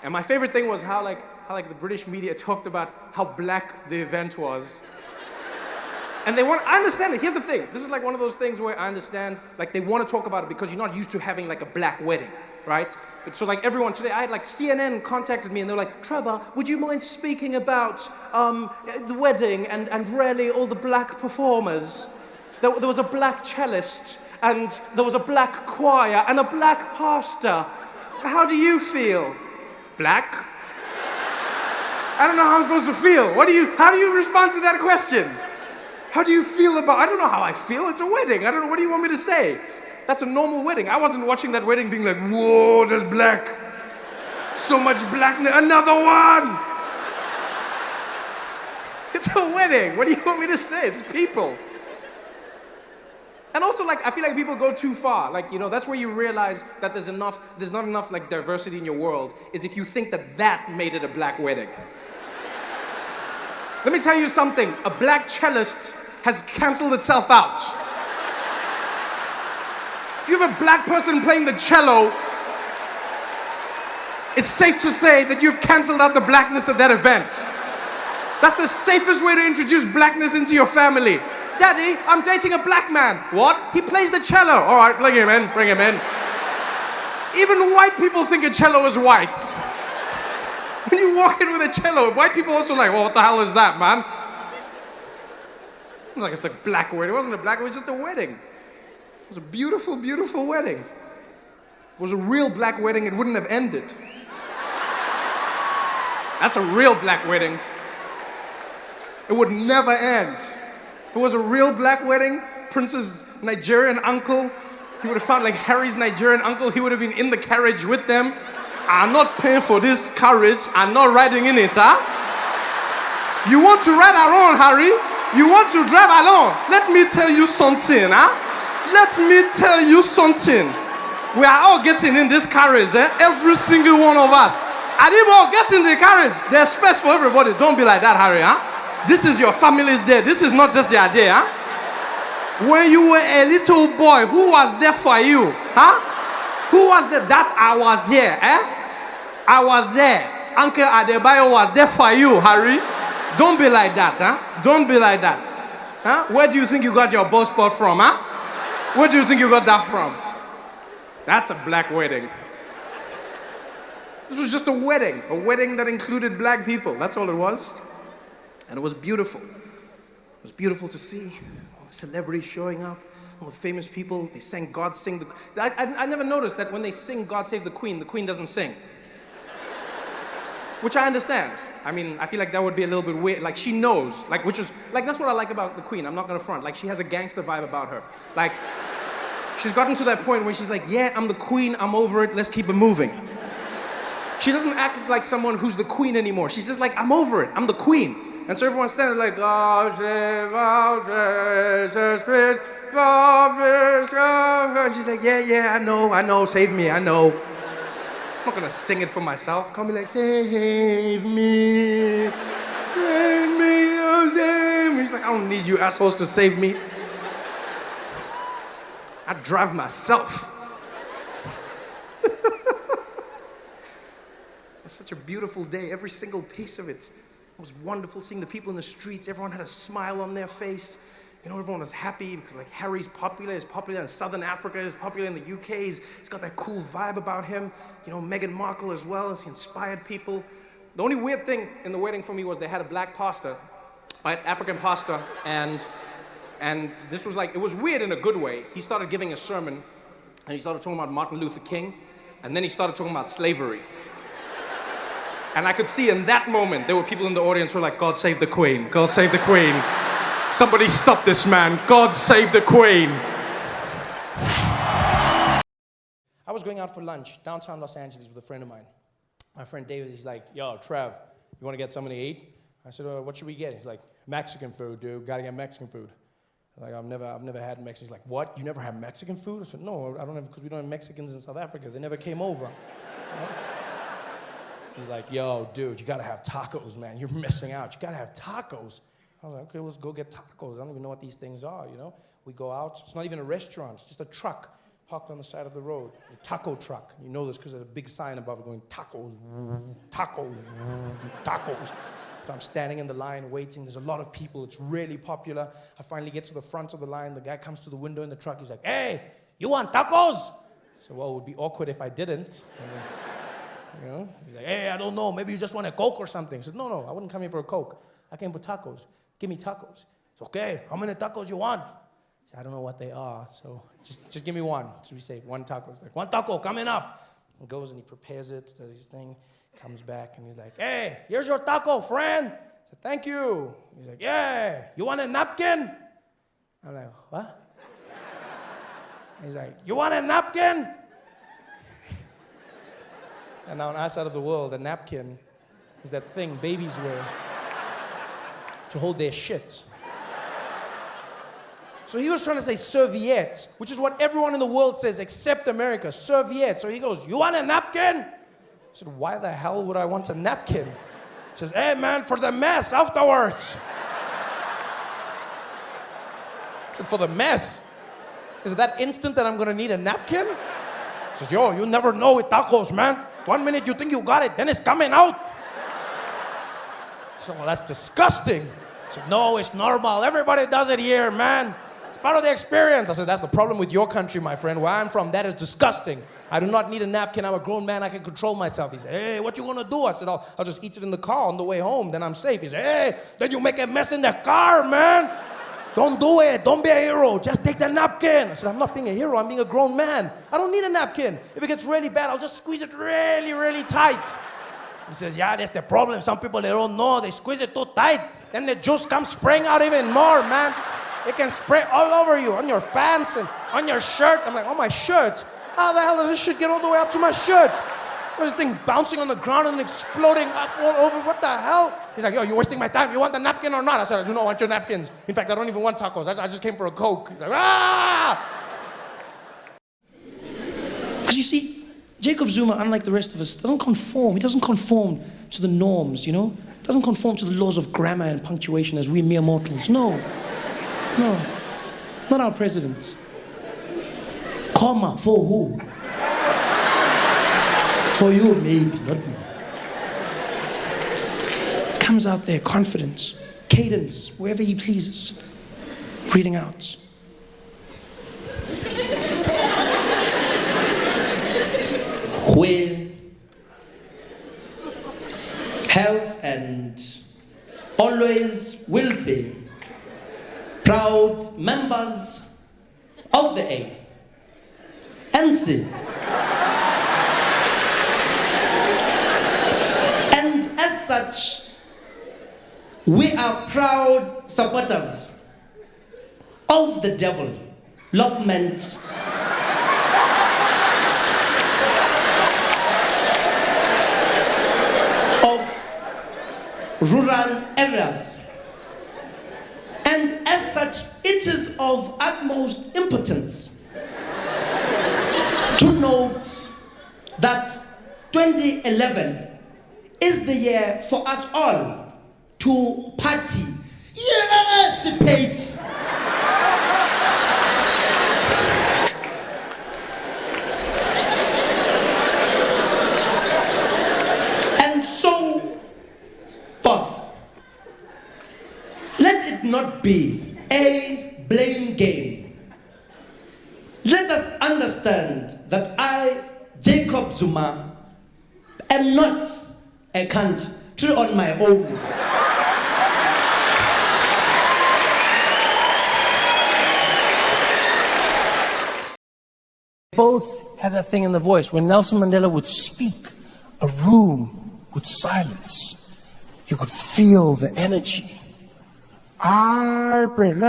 And my favorite thing was how the British media talked about how black the event was. And I understand it. Here's the thing. This is like one of those things where I understand, like they want to talk about it because you're not used to having like a black wedding, right? But so like everyone today, I had like CNN contacted me and they're like, Trevor, would you mind speaking about the wedding and really all the black performers? There was a black cellist and there was a black choir and a black pastor. How do you feel? Black? I don't know how I'm supposed to feel. How do you respond to that question? How do you feel about, I don't know how I feel, it's a wedding. I don't know, what do you want me to say? That's a normal wedding. I wasn't watching that wedding being like, whoa, there's black. So much blackness, another one. It's a wedding, what do you want me to say? It's people. And also like, I feel like people go too far. Like, that's where you realize that there's not enough like diversity in your world, is if you think that made it a black wedding. Let me tell you something, a black cellist has canceled itself out. If you have a black person playing the cello, it's safe to say that you've canceled out the blackness of that event. That's the safest way to introduce blackness into your family. Daddy, I'm dating a black man. What? He plays the cello. All right, bring him in. Even white people think a cello is white. When you walk in with a cello, white people also like, well, what the hell is that, man? It was like it's a black wedding. It wasn't a black, it was just a wedding. It was a beautiful, beautiful wedding. If it was a real black wedding, it wouldn't have ended. That's a real black wedding. It would never end. If it was a real black wedding, Prince's Nigerian uncle, he would have found like Harry's Nigerian uncle, he would have been in the carriage with them. I'm not paying for this carriage, I'm not riding in it, huh? You want to ride alone, Harry? You want to drive alone? Let me tell you something, huh? Let me tell you something. We are all getting in this carriage, eh? Every single one of us. And if we all get in the carriage, there's space for everybody. Don't be like that, Harry, huh? This is your family's day. This is not just your day, huh? When you were a little boy, who was there for you, huh? Who was there? That I was here, eh? I was there. Uncle Adebayo was there for you, Harry. Don't be like that, huh? Don't be like that. Huh? Where do you think you got your ball spot from, huh? Where do you think you got that from? That's a black wedding. This was just a wedding that included black people. That's all it was. And it was beautiful. It was beautiful to see all the celebrities showing up, all the famous people. They sang God Sing the... I never noticed that when they sing God Save the Queen doesn't sing. Which I understand. I mean, I feel like that would be a little bit weird. Like, she knows. Like, which is... Like, that's what I like about the Queen. I'm not gonna front. Like, she has a gangster vibe about her. Like, she's gotten to that point where she's like, yeah, I'm the Queen, I'm over it, let's keep it moving. She doesn't act like someone who's the Queen anymore. She's just like, I'm over it, I'm the Queen. And so everyone's standing like, God save our precious spirit, and she's like, yeah, I know, save me, I know. I'm not gonna sing it for myself. Can't be like, save me, oh, save me. She's like, I don't need you assholes to save me. I drive myself. It was such a beautiful day, every single piece of it. It was wonderful seeing the people in the streets. Everyone had a smile on their face. You know, everyone was happy because like Harry's popular. He's popular in Southern Africa. He's popular in the UK. He's got that cool vibe about him. You know, Meghan Markle as well, as he inspired people. The only weird thing in the wedding for me was they had a black pastor, right, African pastor, and this was like, it was weird in a good way. He started giving a sermon, and he started talking about Martin Luther King, and then he started talking about slavery. And I could see in that moment, there were people in the audience who were like, God save the Queen, God save the Queen. Somebody stop this man, God save the Queen. I was going out for lunch downtown Los Angeles with a friend of mine. My friend David, he's like, yo, Trev, you want to get something to eat? I said, what should we get? He's like, Mexican food, dude, gotta get Mexican food. Like, I've never had Mexican. He's like, what? You never have Mexican food? I said, no, I don't have, because we don't have Mexicans in South Africa. They never came over. He's like, yo, dude, you gotta have tacos, man. You're missing out. You gotta have tacos. I was like, okay, let's go get tacos. I don't even know what these things are, you know? We go out. It's not even a restaurant. It's just a truck parked on the side of the road. A taco truck. You know this because there's a big sign above it going, tacos, tacos, tacos. So I'm standing in the line waiting. There's a lot of people. It's really popular. I finally get to the front of the line. The guy comes to the window in the truck. He's like, hey, you want tacos? So, well, it would be awkward if I didn't. You know? He's like, hey, I don't know. Maybe you just want a Coke or something. I said, no, I wouldn't come here for a Coke. I came for tacos. Give me tacos. It's okay. How many tacos you want? I said, I don't know what they are, so just give me one. So we say, one taco. He's like, one taco coming up. He goes and he prepares it, does his thing, comes back, and he's like, hey, here's your taco, friend. I said, thank you. He's like, yeah, you want a napkin? I'm like, what? He's like, you want a napkin? And now on our side of the world, a napkin is that thing babies wear to hold their shit. So he was trying to say serviette, which is what everyone in the world says except America, serviette. So he goes, you want a napkin? I said, why the hell would I want a napkin? He says, hey man, for the mess afterwards. I said, for the mess? Is it that instant that I'm gonna need a napkin? He says, yo, you never know with tacos, man. 1 minute you think you got it, then it's coming out. I said, well, that's disgusting. I said, no, it's normal. Everybody does it here, man. It's part of the experience. I said, that's the problem with your country, my friend. Where I'm from, that is disgusting. I do not need a napkin. I'm a grown man. I can control myself. He said, hey, what you gonna do? I said, I'll just eat it in the car on the way home. Then I'm safe. He said, hey, then you make a mess in the car, man. Don't do it. Don't be a hero. Just take the napkin. I said, I'm not being a hero. I'm being a grown man. I don't need a napkin. If it gets really bad, I'll just squeeze it really, really tight. He says, yeah, that's the problem. Some people, they don't know. They squeeze it too tight. Then the juice comes spraying out even more, man. It can spray all over you, on your pants and on your shirt. I'm like, oh, my shirt? How the hell does this shit get all the way up to my shirt? What is this thing bouncing on the ground and exploding up all over? What the hell? He's like, yo, you're wasting my time. You want the napkin or not? I said, I do not want your napkins. In fact, I don't even want tacos. I just came for a Coke. He's like, ah! Because you see, Jacob Zuma, unlike the rest of us, doesn't conform. He doesn't conform to the norms, you know? Doesn't conform to the laws of grammar and punctuation as we mere mortals. No. No. Not our president. Comma, for who? For you, maybe, not me. Comes out there, confidence, cadence, wherever he pleases, reading out. We have and always will be proud members of the ANC. And as such, we are proud supporters of the development of rural areas. And as such, it is of utmost importance to note that 2011 is the year for us all to participate and so forth. Let it not be a blame game. Let us understand that I, Jacob Zuma, am not a country on my own. Both had that thing in the voice. When Nelson Mandela would speak, a room would silence. You could feel the energy. I believe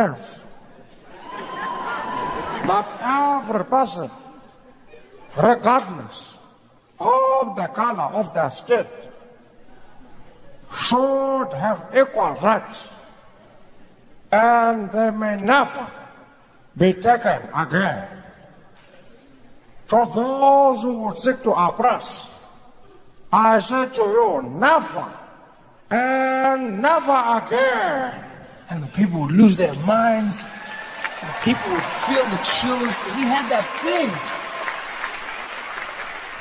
that every person, regardless of the color of their skin, should have equal rights, and they may never be taken again. For those who would seek to oppress, I say to you, never and never again. And the people would lose their minds, and people would feel the chills, because he had that thing.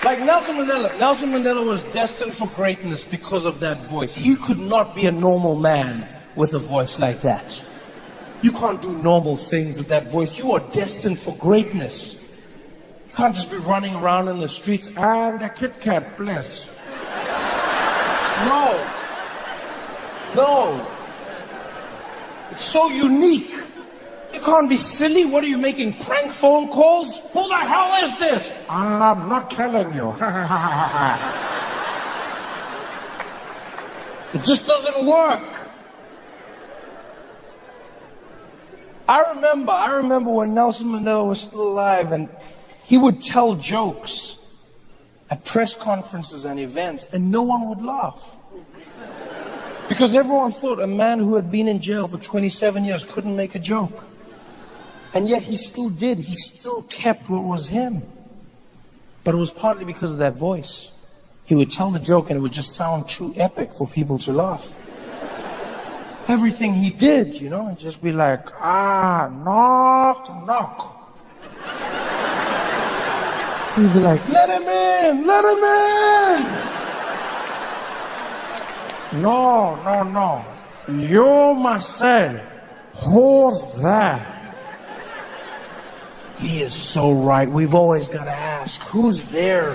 Like Nelson Mandela. Nelson Mandela was destined for greatness because of that voice. You could not be a normal man with a voice like that. You can't do normal things with that voice. You are destined for greatness. You can't just be running around in the streets and a Kit Kat, please. No. No. It's so unique. You can't be silly. What are you making, prank phone calls? Who the hell is this? I'm not telling you. It just doesn't work. I remember when Nelson Mandela was still alive, and he would tell jokes at press conferences and events, and no one would laugh. Because everyone thought a man who had been in jail for 27 years couldn't make a joke. And yet he still did. He still kept what was him. But it was partly because of that voice. He would tell the joke and it would just sound too epic for people to laugh. Everything he did, you know, it'd just be like, knock, knock. He'd be like, let him in, let him in. No. You must say, who's there? He is so right. We've always got to ask, who's there?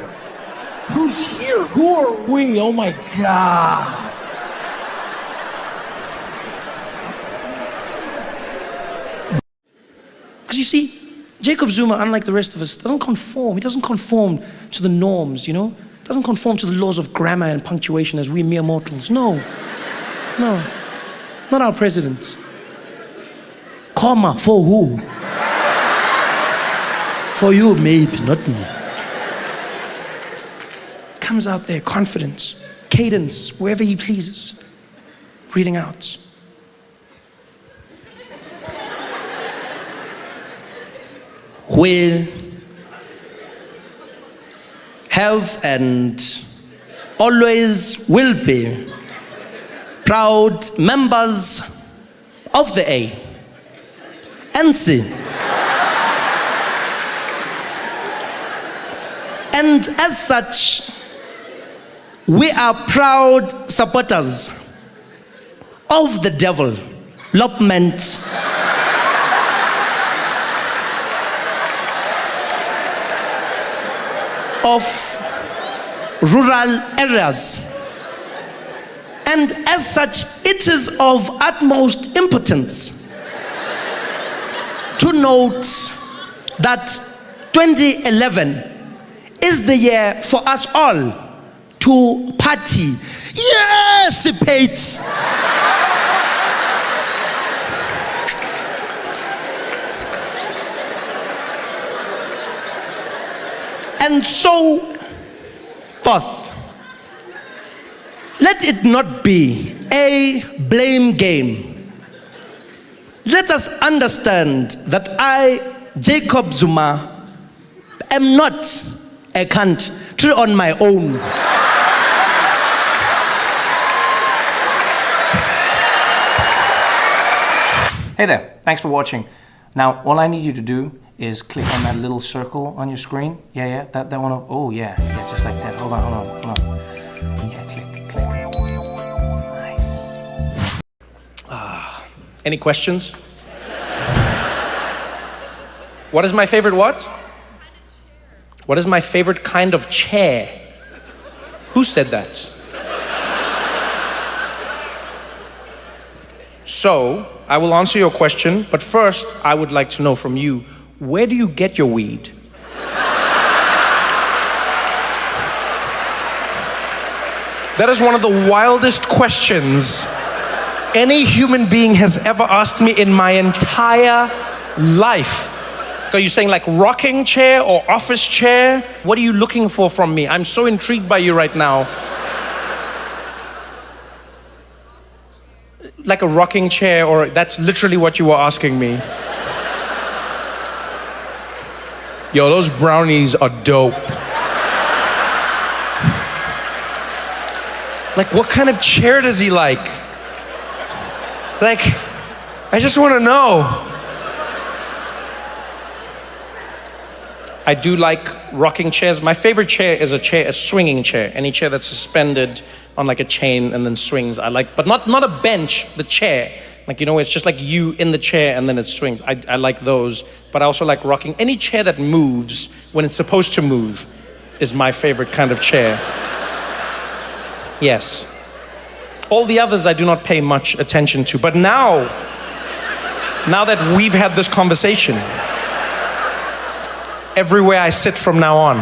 Who's here? Who are we? Oh my God. You see, Jacob Zuma, unlike the rest of us, doesn't conform. He doesn't conform to the norms, you know? Doesn't conform to the laws of grammar and punctuation as we mere mortals. No. No. Not our president. Comma, for who? For you, maybe, not me. Comes out there, confident, cadence, wherever he pleases, reading out. We have and always will be proud members of the ANC. And as such, we are proud supporters of the development of rural areas. And as such, it is of utmost importance to note that 2011 is the year for us all to party. Yes, participate. And so forth. Let it not be a blame game. Let us understand that I, Jacob Zuma, am not a country on my own. Hey there, thanks for watching. Now, all I need you to do is click on that little circle on your screen. Yeah, that one. Oh, yeah, just like that. Hold on. Yeah, click. Nice. Any questions? What is my favorite what? What is my favorite kind of chair? Who said that? So, I will answer your question, but first, I would like to know from you, where do you get your weed? That is one of the wildest questions any human being has ever asked me in my entire life. Are you saying like rocking chair or office chair? What are you looking for from me? I'm so intrigued by you right now. Like a rocking chair, or that's literally what you were asking me. Yo, those brownies are dope. Like, what kind of chair does he like? Like, I just want to know. I do like rocking chairs. My favorite chair is a swinging chair. Any chair that's suspended on like a chain and then swings, I like, but not a bench, the chair. Like, you know, it's just like you in the chair and then it swings. I like those, but I also like rocking. Any chair that moves when it's supposed to move is my favorite kind of chair. Yes. All the others I do not pay much attention to, but now that we've had this conversation, everywhere I sit from now on,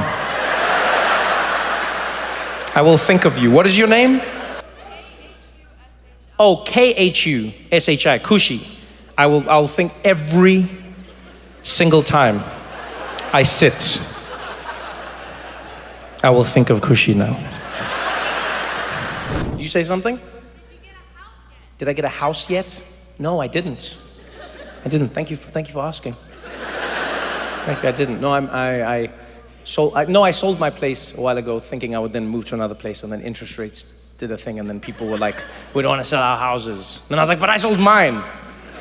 I will think of you. What is your name? Oh, K-H-U-S-H-I, Kushi. I'll think every single time I sit. I will think of Kushi now. Did you say something? Did I get a house yet? No, I didn't. Thank you for asking. Thank you, I didn't. No, I sold my place a while ago thinking I would then move to another place, and then interest rates did a thing, and then people were like, we don't want to sell our houses. And I was like, but I sold mine.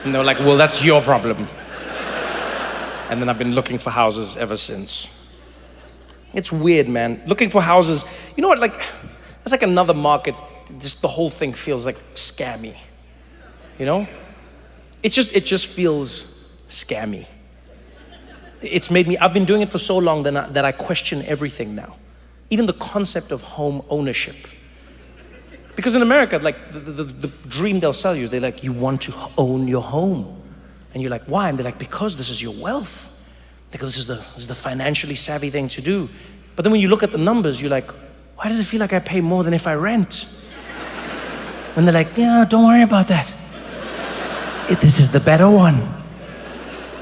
And they were like, well, that's your problem. And then I've been looking for houses ever since. It's weird, man. Looking for houses, you know what, like, it's like another market. Just the whole thing feels like scammy, you know? It just feels scammy. It's made me, I've been doing it for so long that I question everything now. Even the concept of home ownership. Because in America, like the dream they'll sell you, they're like, you want to own your home. And you're like, why? And they're like, because this is your wealth. Because this is the financially savvy thing to do. But then when you look at the numbers, you're like, why does it feel like I pay more than if I rent? And they're like, yeah, don't worry about that. This is the better one.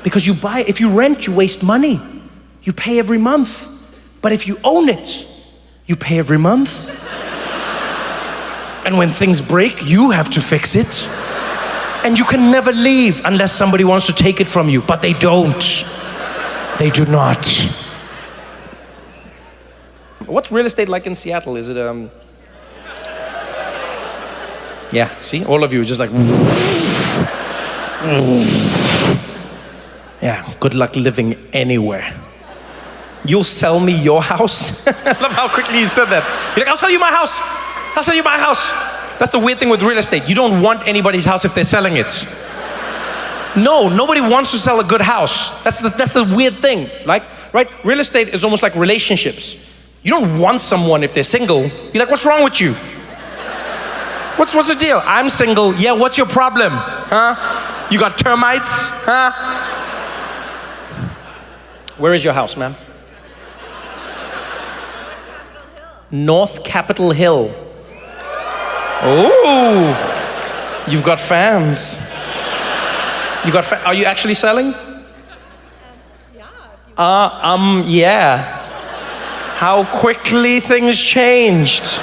Because you buy, if you rent, you waste money. You pay every month. But if you own it, you pay every month. And when things break, you have to fix it. And you can never leave unless somebody wants to take it from you. But they don't. They do not. What's real estate like in Seattle? Is it, Yeah, see, all of you are just like, yeah, good luck living anywhere. You'll sell me your house? I love how quickly you said that. You're like, I'll sell you my house. I'll sell you my house. That's the weird thing with real estate. You don't want anybody's house if they're selling it. No, nobody wants to sell a good house. That's the weird thing, right? Real estate is almost like relationships. You don't want someone if they're single. You're like, what's wrong with you? What's the deal? I'm single. Yeah, what's your problem? Huh? You got termites? Huh? Where is your house, ma'am? North Capitol Hill. Oh, you've got fans. Are you actually selling? Yeah. How quickly things changed.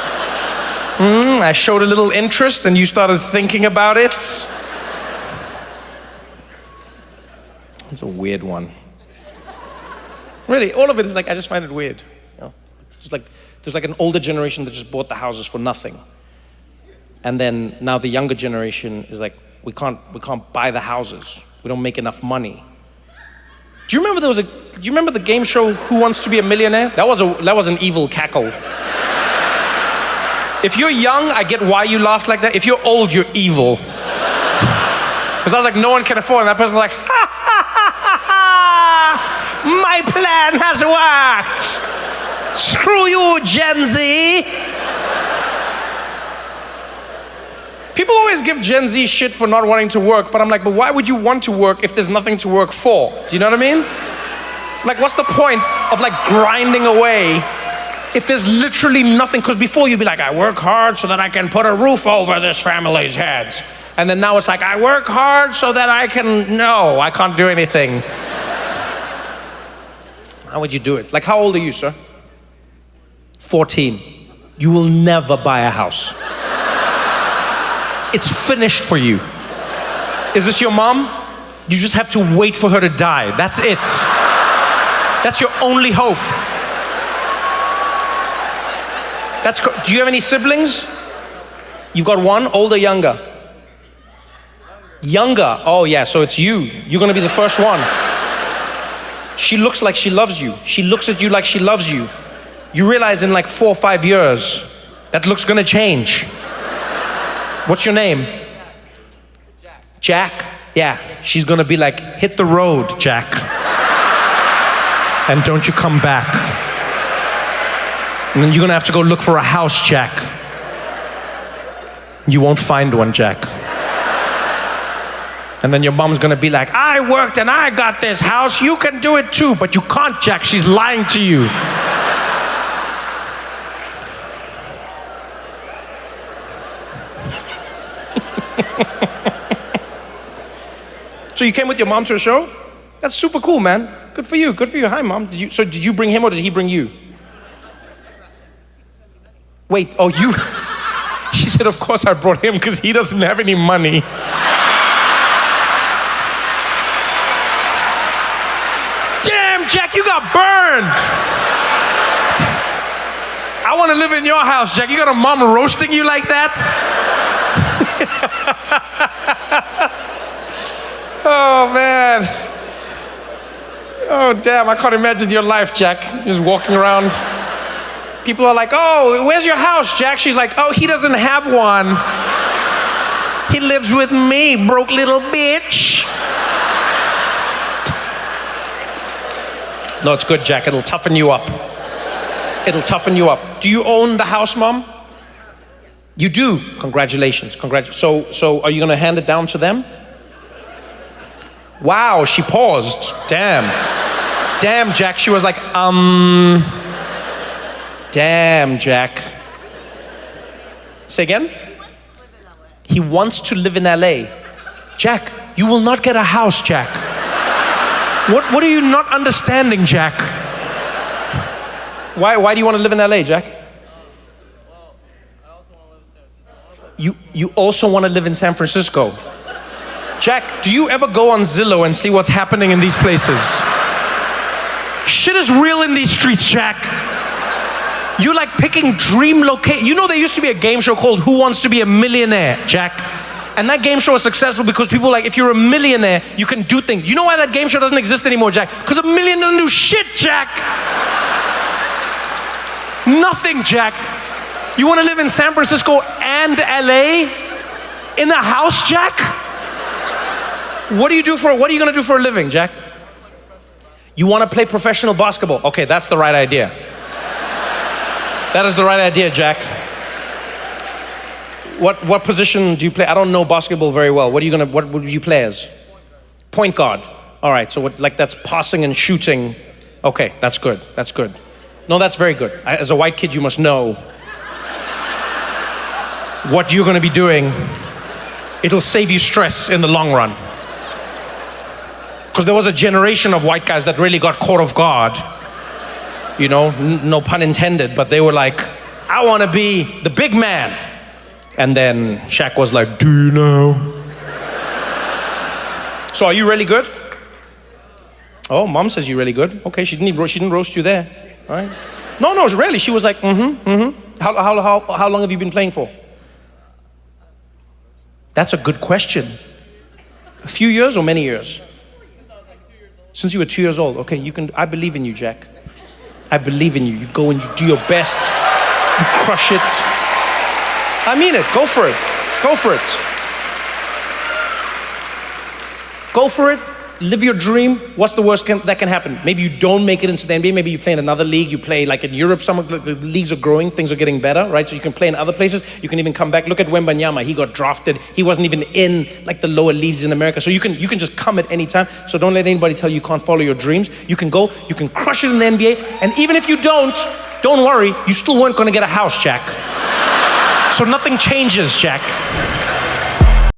I showed a little interest and you started thinking about it. It's a weird one. Really, all of it is like, I just find it weird. You know? It's like, there's like an older generation that just bought the houses for nothing. And then now the younger generation is like, we can't buy the houses. We don't make enough money. Do you remember the game show Who Wants to Be a Millionaire? That was an evil cackle. If you're young, I get why you laughed like that. If you're old, you're evil. Because I was like, no one can afford it. And that person was like, ha ha ha ha ha! My plan has worked! Screw you, Gen Z! People always give Gen Z shit for not wanting to work, but I'm like, but why would you want to work if there's nothing to work for? Do you know what I mean? Like, what's the point of like grinding away if there's literally nothing? Because before you'd be like, I work hard so that I can put a roof over this family's heads. And then now it's like, I work hard so that I can't do anything. How would you do it? Like, how old are you, sir? 14. You will never buy a house. It's finished for you. Is this your mom? You just have to wait for her to die. That's it. That's your only hope. Do you have any siblings? You've got one, older, younger? Younger. Oh yeah, so it's you. You're gonna be the first one. She looks like she loves you. She looks at you like she loves you. You realize in like 4 or 5 years, that look's gonna change. What's your name? Jack? Yeah, she's gonna be like, hit the road, Jack. And don't you come back. And then you're gonna have to go look for a house, Jack. You won't find one, Jack. And then your mom's gonna be like, I worked and I got this house, you can do it too, but you can't, Jack, she's lying to you. So you came with your mom to a show? That's super cool, man. Good for you, good for you. Hi, mom. Did you bring him or did he bring you? Wait, oh, you? She said, of course I brought him because he doesn't have any money. Damn, Jack, you got burned. I want to live in your house, Jack. You got a mom roasting you like that? Oh, man. Oh, damn, I can't imagine your life, Jack. Just walking around. People are like, oh, where's your house, Jack? She's like, oh, he doesn't have one. He lives with me, broke little bitch. No, it's good, Jack. It'll toughen you up. It'll toughen you up. Do you own the house, Mom? You do. Congratulations. So are you going to hand it down to them? Wow, she paused. Damn. Damn, Jack. She was like, Damn, Jack. Say again? He wants to live in LA. Jack, you will not get a house, Jack. What are you not understanding, Jack? Why do you want to live in LA, Jack? You also want to live in San Francisco. Jack, do you ever go on Zillow and see what's happening in these places? Shit is real in these streets, Jack. You're like picking dream location. You know there used to be a game show called Who Wants to Be a Millionaire, Jack? And that game show was successful because people were like, if you're a millionaire, you can do things. You know why that game show doesn't exist anymore, Jack? Because a million doesn't do shit, Jack. Nothing, Jack. You want to live in San Francisco and LA? In a house, Jack? What are you going to do for a living, Jack? You want to play professional basketball? Okay, that's the right idea. That is the right idea, Jack. What position do you play? I don't know basketball very well. What would you play as? Point guard. All right, so that's passing and shooting. Okay, that's good. That's good. No, that's very good. As a white kid, you must know what you're going to be doing. It'll save you stress in the long run. Because there was a generation of white guys that really got caught off guard. You know, no pun intended, but they were like, I want to be the big man. And then Shaq was like, do you know? So are you really good? Oh, mom says you're really good. Okay, she didn't roast you there, right? No, really. She was like, How long have you been playing for? That's a good question. A few years or many years? Since you were 2 years old. Okay, I believe in you, Jack. I believe in you. You go and you do your best. You crush it. I mean it. Go for it. Go for it. Go for it. Live your dream. What's the worst that can happen? Maybe you don't make it into the NBA. Maybe you play in another league. You play like in Europe. Some of the leagues are growing. Things are getting better, right? So you can play in other places. You can even come back. Look at Wembanyama. He got drafted. He wasn't even in like the lower leagues in America. So you can just come at any time. So don't let anybody tell you can't follow your dreams. You can go. You can crush it in the NBA. And even if you don't worry. You still weren't going to get a house, Jack. So nothing changes, Jack.